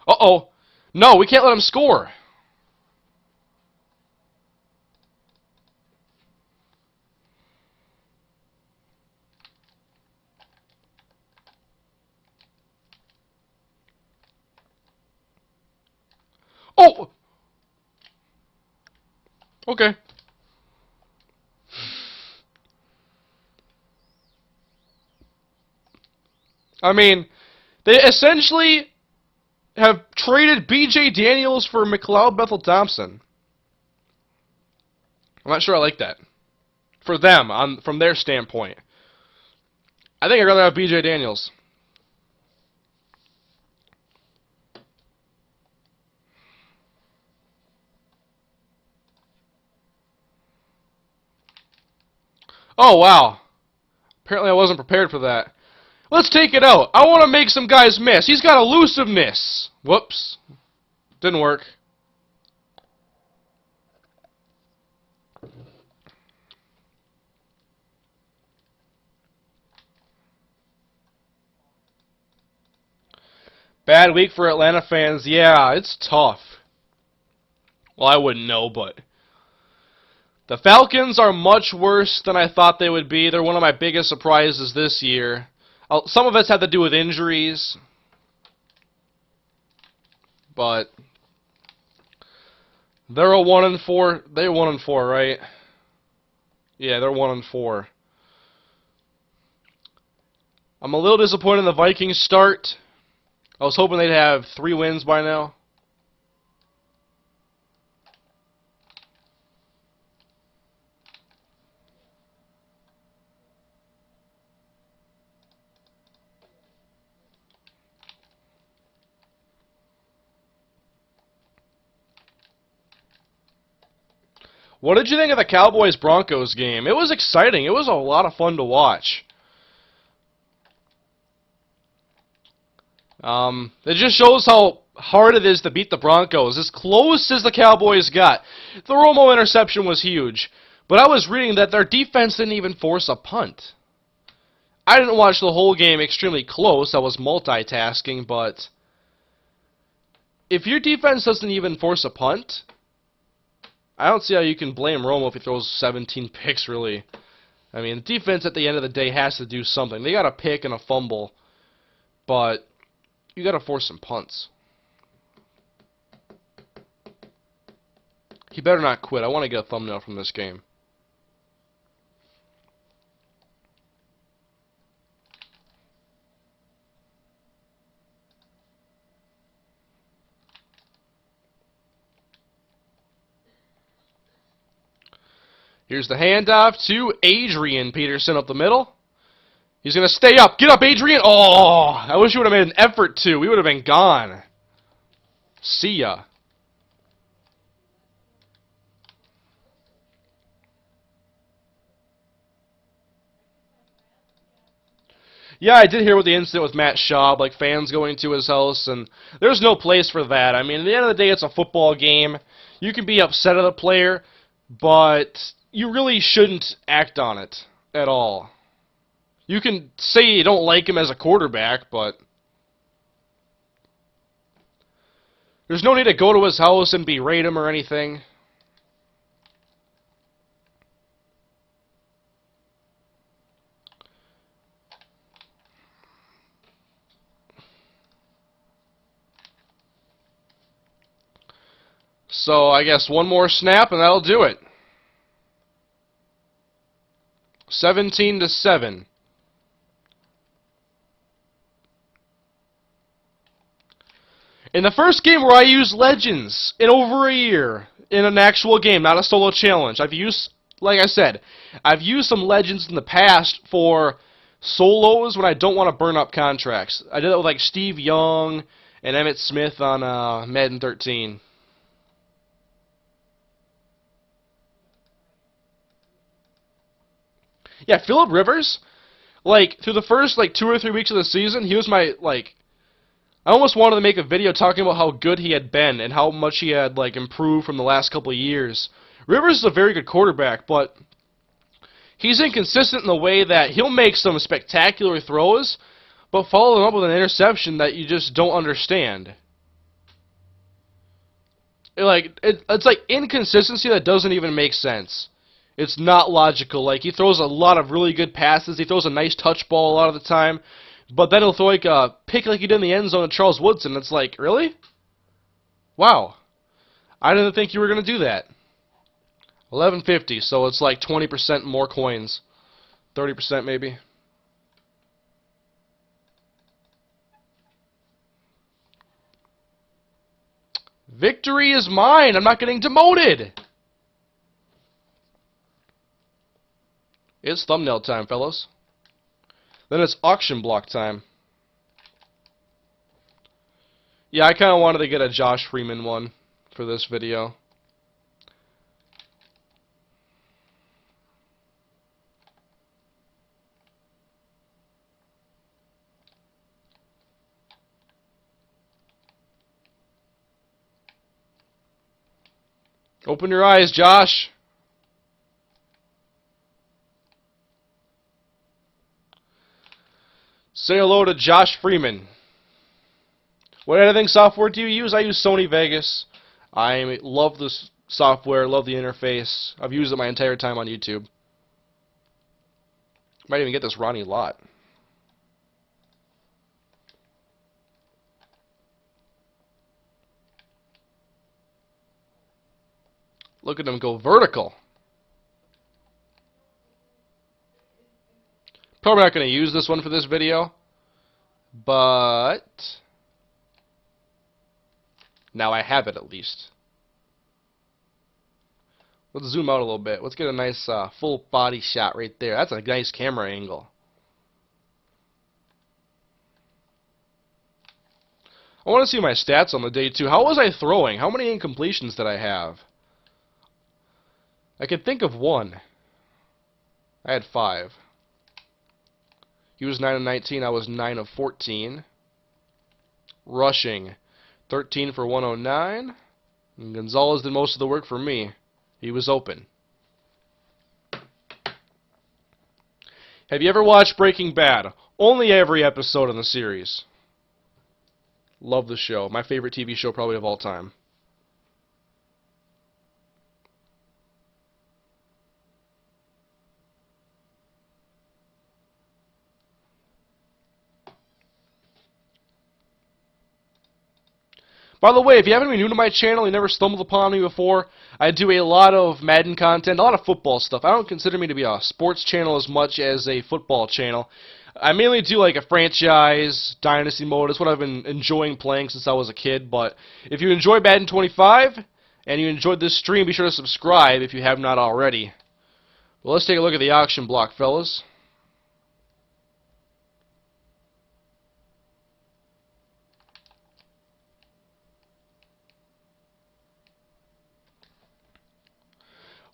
Uh-oh. No, we can't let him score. Oh! Okay. I mean, they essentially have traded B.J. Daniels for McLeod Bethel Thompson. I'm not sure I like that. For them, from their standpoint. I think I'd rather have B.J. Daniels. Oh, wow. Apparently I wasn't prepared for that. Let's take it out. I want to make some guys miss. He's got elusiveness. Whoops. Didn't work. Bad week for Atlanta fans. Yeah, it's tough. Well, I wouldn't know, but the Falcons are much worse than I thought they would be. They're one of my biggest surprises this year. Some of it's had to do with injuries, but they're a 1-4. They're 1-4, right? Yeah, they're 1-4. I'm a little disappointed in the Vikings start. I was hoping they'd have 3 wins by now. What did you think of the Cowboys-Broncos game? It was exciting. It was a lot of fun to watch. It just shows how hard it is to beat the Broncos. As close as the Cowboys got. The Romo interception was huge. But I was reading that their defense didn't even force a punt. I didn't watch the whole game extremely close. I was multitasking, but if your defense doesn't even force a punt, I don't see how you can blame Romo if he throws 17 picks, really. I mean, the defense at the end of the day has to do something. They got a pick and a fumble, but you got to force some punts. He better not quit. I want to get a thumbnail from this game. Here's the handoff to Adrian Peterson up the middle. He's going to stay up. Get up, Adrian. Oh, I wish you would have made an effort to. We would have been gone. See ya. Yeah, I did hear what the incident with Matt Schaub, like fans going to his house, and there's no place for that. I mean, at the end of the day, it's a football game. You can be upset at a player, but you really shouldn't act on it at all. You can say you don't like him as a quarterback, but there's no need to go to his house and berate him or anything. So I guess one more snap and that'll do it. 17-7. In the first game where I used Legends in over a year in an actual game, not a solo challenge, I've used, like I said, I've used some Legends in the past for solos when I don't want to burn up contracts. I did that with like Steve Young and Emmitt Smith on Madden 13. Yeah, Phillip Rivers, like, through the first, like, 2 or 3 weeks of the season, he was my, like, I almost wanted to make a video talking about how good he had been and how much he had, like, improved from the last couple of years. Rivers is a very good quarterback, but he's inconsistent in the way that he'll make some spectacular throws, but follow them up with an interception that you just don't understand. It's like inconsistency that doesn't even make sense. It's not logical. Like, he throws a lot of really good passes. He throws a nice touch ball a lot of the time. But then he'll throw like a pick like he did in the end zone to Charles Woodson. It's like, really? Wow. I didn't think you were going to do that. 1150, so it's like 20% more coins. 30% maybe. Victory is mine. I'm not getting demoted. It's thumbnail time, fellas. Then it's auction block time. Yeah, I kind of wanted to get a Josh Freeman one for this video. Open your eyes, Josh. Say hello to Josh Freeman. What editing software do you use? I use Sony Vegas. I love this software, love the interface. I've used it my entire time on YouTube. Might even get this Ronnie Lott. Look at him go vertical. Probably not going to use this one for this video, but now I have it at least. Let's zoom out a little bit. Let's get a nice full body shot right there. That's a nice camera angle. I want to see my stats on the day too. How was I throwing? How many incompletions did I have? I could think of one. I had 5. He was 9 of 19. I was 9 of 14. Rushing, 13 for 109. And Gonzalez did most of the work for me. He was open. Have you ever watched Breaking Bad? Only every episode in the series. Love the show. My favorite TV show probably of all time. By the way, if you haven't been new to my channel, you never stumbled upon me before, I do a lot of Madden content, a lot of football stuff. I don't consider me to be a sports channel as much as a football channel. I mainly do like a franchise, dynasty mode. It's what I've been enjoying playing since I was a kid. But if you enjoy Madden 25 and you enjoyed this stream, be sure to subscribe if you have not already. Well, let's take a look at the auction block, fellas.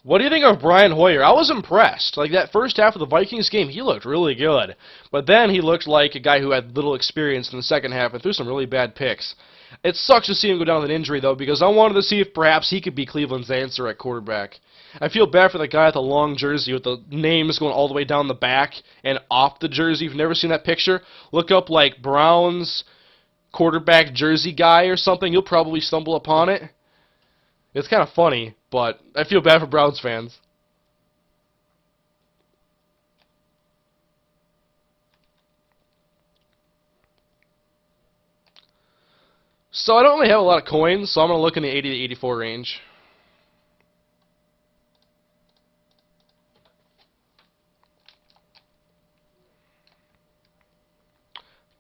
What do you think of Brian Hoyer? I was impressed. Like, that first half of the Vikings game, he looked really good. But then he looked like a guy who had little experience in the second half and threw some really bad picks. It sucks to see him go down with an injury, though, because I wanted to see if perhaps he could be Cleveland's answer at quarterback. I feel bad for the guy with the long jersey with the names going all the way down the back and off the jersey. If you've never seen that picture, look up like Browns quarterback jersey guy or something. You'll probably stumble upon it. It's kind of funny, but I feel bad for Browns fans. So I don't really have a lot of coins, so I'm going to look in the 80 to 84 range.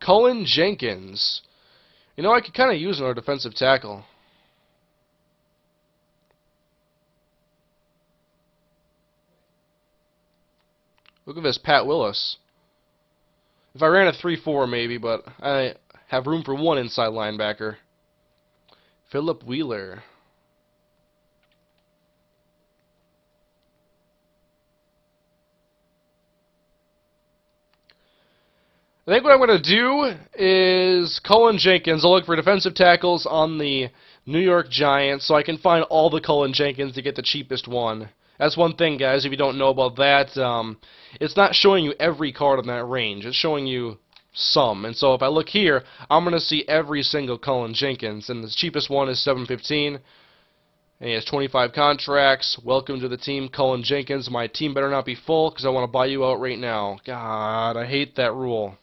Cullen Jenkins. You know, I could kind of use another defensive tackle. Look at this, Pat Willis. If I ran a 3-4 maybe, but I have room for one inside linebacker. Philip Wheeler. I think what I'm going to do is Cullen Jenkins. I'll look for defensive tackles on the New York Giants so I can find all the Cullen Jenkins to get the cheapest one. That's one thing, guys, if you don't know about that. It's not showing you every card in that range. It's showing you some. And so if I look here, I'm going to see every single Cullen Jenkins. And the cheapest one is $7.15. And he has 25 contracts. Welcome to the team, Cullen Jenkins. My team better not be full because I want to buy you out right now. God, I hate that rule.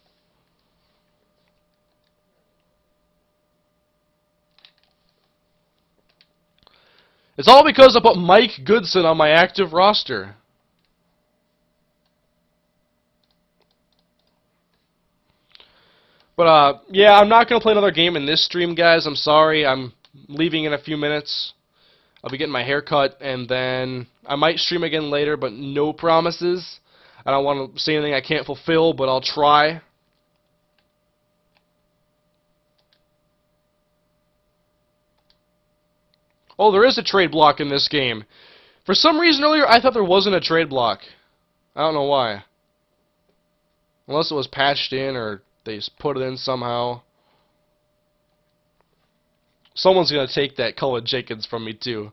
It's all because I put Mike Goodson on my active roster. But, yeah, I'm not going to play another game in this stream, guys. I'm sorry. I'm leaving in a few minutes. I'll be getting my hair cut, and then I might stream again later, but no promises. I don't want to say anything I can't fulfill, but I'll try. Oh, there is a trade block in this game. For some reason earlier, I thought there wasn't a trade block. I don't know why. Unless it was patched in or they just put it in somehow. Someone's going to take that Cullen Jenkins from me, too.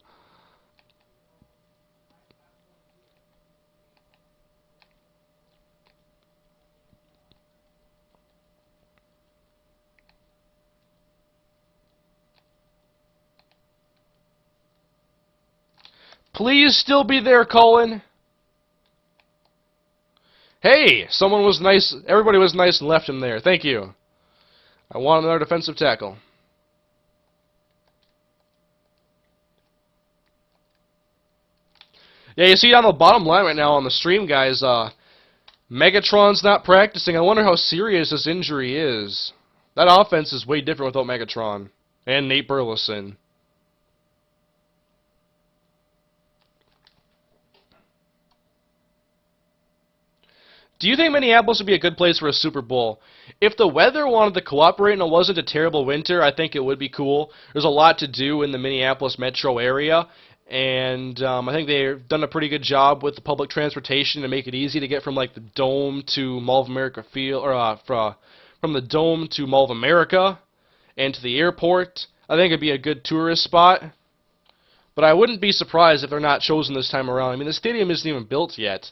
Please still be there, Cullen. Hey, someone was nice. Everybody was nice and left him there. Thank you. I want another defensive tackle. Yeah, you see on the bottom line right now on the stream, guys, Megatron's not practicing. I wonder how serious this injury is. That offense is way different without Megatron and Nate Burleson. Do you think Minneapolis would be a good place for a Super Bowl? If the weather wanted to cooperate and it wasn't a terrible winter, I think it would be cool. There's a lot to do in the Minneapolis metro area, and I think they've done a pretty good job with the public transportation to make it easy to get from like the Dome to Mall of America Field, or from the Dome to Mall of America and to the airport. I think it'd be a good tourist spot. But I wouldn't be surprised if they're not chosen this time around. I mean, the stadium isn't even built yet.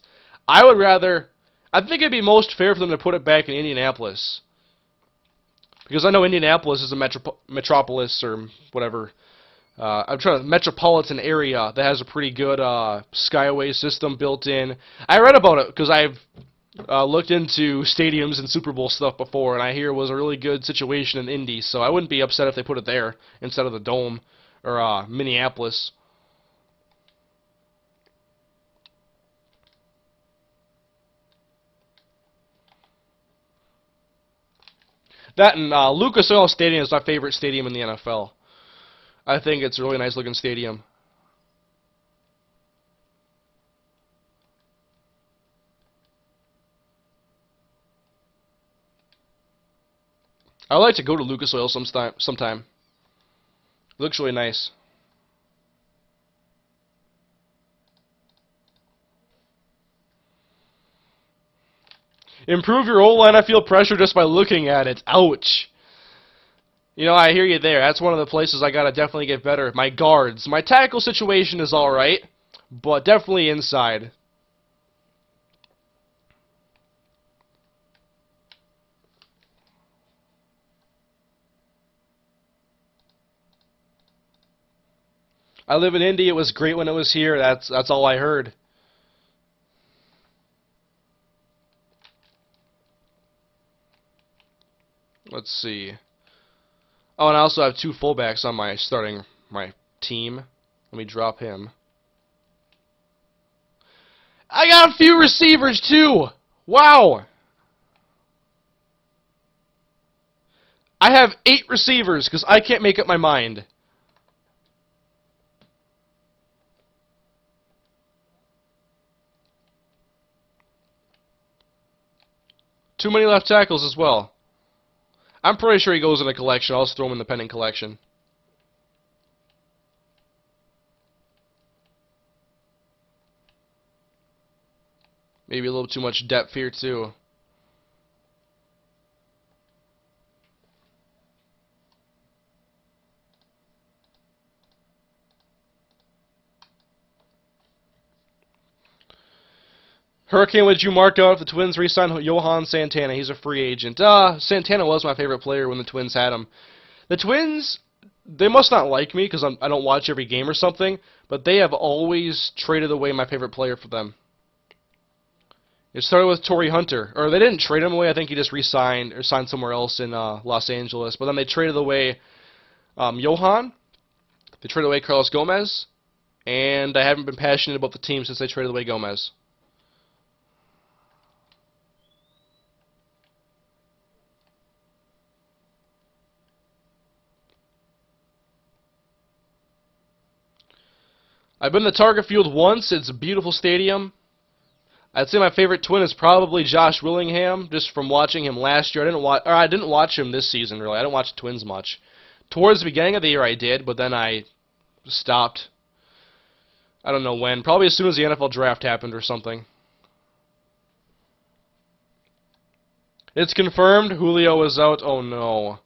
I think it'd be most fair for them to put it back in Indianapolis. Because I know Indianapolis is a metropolis or whatever. Metropolitan area that has a pretty good skyway system built in. I read about it because I've looked into stadiums and Super Bowl stuff before, and I hear it was a really good situation in Indy. So I wouldn't be upset if they put it there instead of the Dome or Minneapolis. That and Lucas Oil Stadium is my favorite stadium in the NFL. I think it's a really nice looking stadium. I'd like to go to Lucas Oil sometime. It looks really nice. Improve your O-line, I feel pressure just by looking at it. Ouch. You know, I hear you there. That's one of the places I gotta definitely get better. My guards. My tackle situation is alright, but definitely inside. I live in Indy. It was great when it was here. That's all I heard. Let's see. Oh, and I also have 2 fullbacks on my team. Let me drop him. I got a few receivers too. Wow. I have 8 receivers because I can't make up my mind. Too many left tackles as well. I'm pretty sure he goes in a collection. I'll just throw him in the pending collection. Maybe a little too much depth here too. Hurricane, would you mark out if the Twins re-sign Johan Santana? He's a free agent. Santana was my favorite player when the Twins had him. The Twins, they must not like me because I don't watch every game or something, but they have always traded away my favorite player for them. It started with Torrey Hunter. Or they didn't trade him away. I think he just re-signed or signed somewhere else in Los Angeles. But then they traded away Johan. They traded away Carlos Gomez. And I haven't been passionate about the team since they traded away Gomez. I've been to Target Field once. It's a beautiful stadium. I'd say my favorite Twin is probably Josh Willingham, just from watching him last year. I didn't watch him this season, really. I didn't watch the Twins much. Towards the beginning of the year I did, but then I stopped. I don't know when. Probably as soon as the NFL draft happened or something. It's confirmed. Julio is out. Oh, no.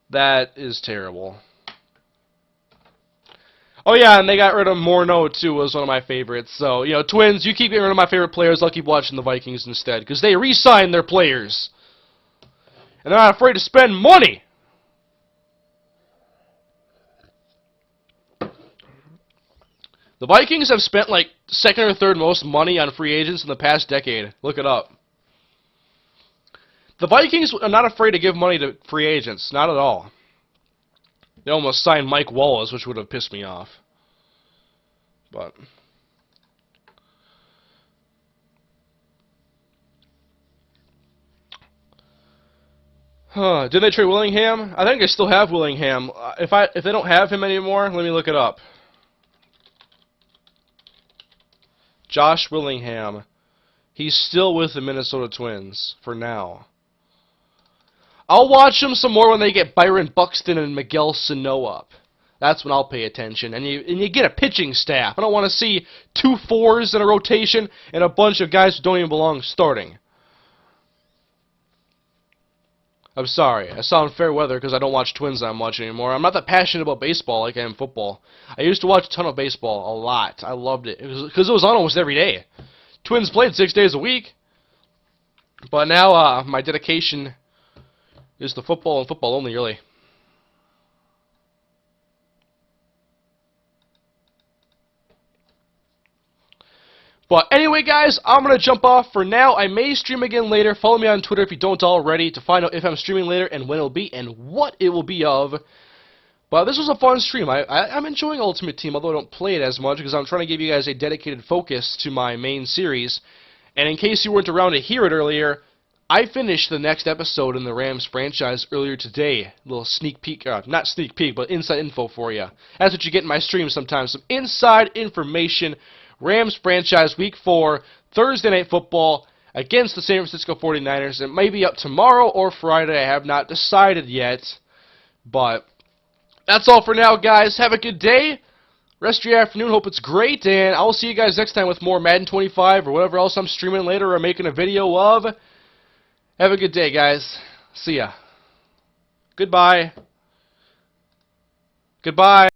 That is terrible. Oh, yeah, and they got rid of Morneau, too, was one of my favorites. So, you know, Twins, you keep getting rid of my favorite players, I'll keep watching the Vikings instead, because they re-signed their players. And they're not afraid to spend money. The Vikings have spent, like, second or third most money on free agents in the past decade. Look it up. The Vikings are not afraid to give money to free agents. Not at all. They almost signed Mike Wallace, which would have pissed me off. But did they trade Willingham? I think they still have Willingham. If they don't have him anymore, let me look it up. Josh Willingham. He's still with the Minnesota Twins for now. I'll watch them some more when they get Byron Buxton and Miguel Sano up. That's when I'll pay attention. And you get a pitching staff. I don't want to see 2 4s in a rotation and a bunch of guys who don't even belong starting. I'm sorry. I sound fair weather because I don't watch Twins that much anymore. I'm not that passionate about baseball like I am football. I used to watch a ton of baseball, a lot. I loved it. Because it was on almost every day. Twins played 6 days a week. But now my dedication is to football and football only, really. But anyway, guys, I'm going to jump off for now. I may stream again later. Follow me on Twitter if you don't already to find out if I'm streaming later and when it'll be and what it will be of. But this was a fun stream. I'm enjoying Ultimate Team, although I don't play it as much because I'm trying to give you guys a dedicated focus to my main series. And in case you weren't around to hear it earlier, I finished the next episode in the Rams franchise earlier today. A little sneak peek, not sneak peek, but inside info for you. That's what you get in my streams sometimes. Some inside information. Rams franchise week 4, Thursday Night Football against the San Francisco 49ers. It may be up tomorrow or Friday. I have not decided yet. But that's all for now, guys. Have a good day. Rest of your afternoon. Hope it's great. And I'll see you guys next time with more Madden 25 or whatever else I'm streaming later or making a video of. Have a good day, guys. See ya. Goodbye. Goodbye.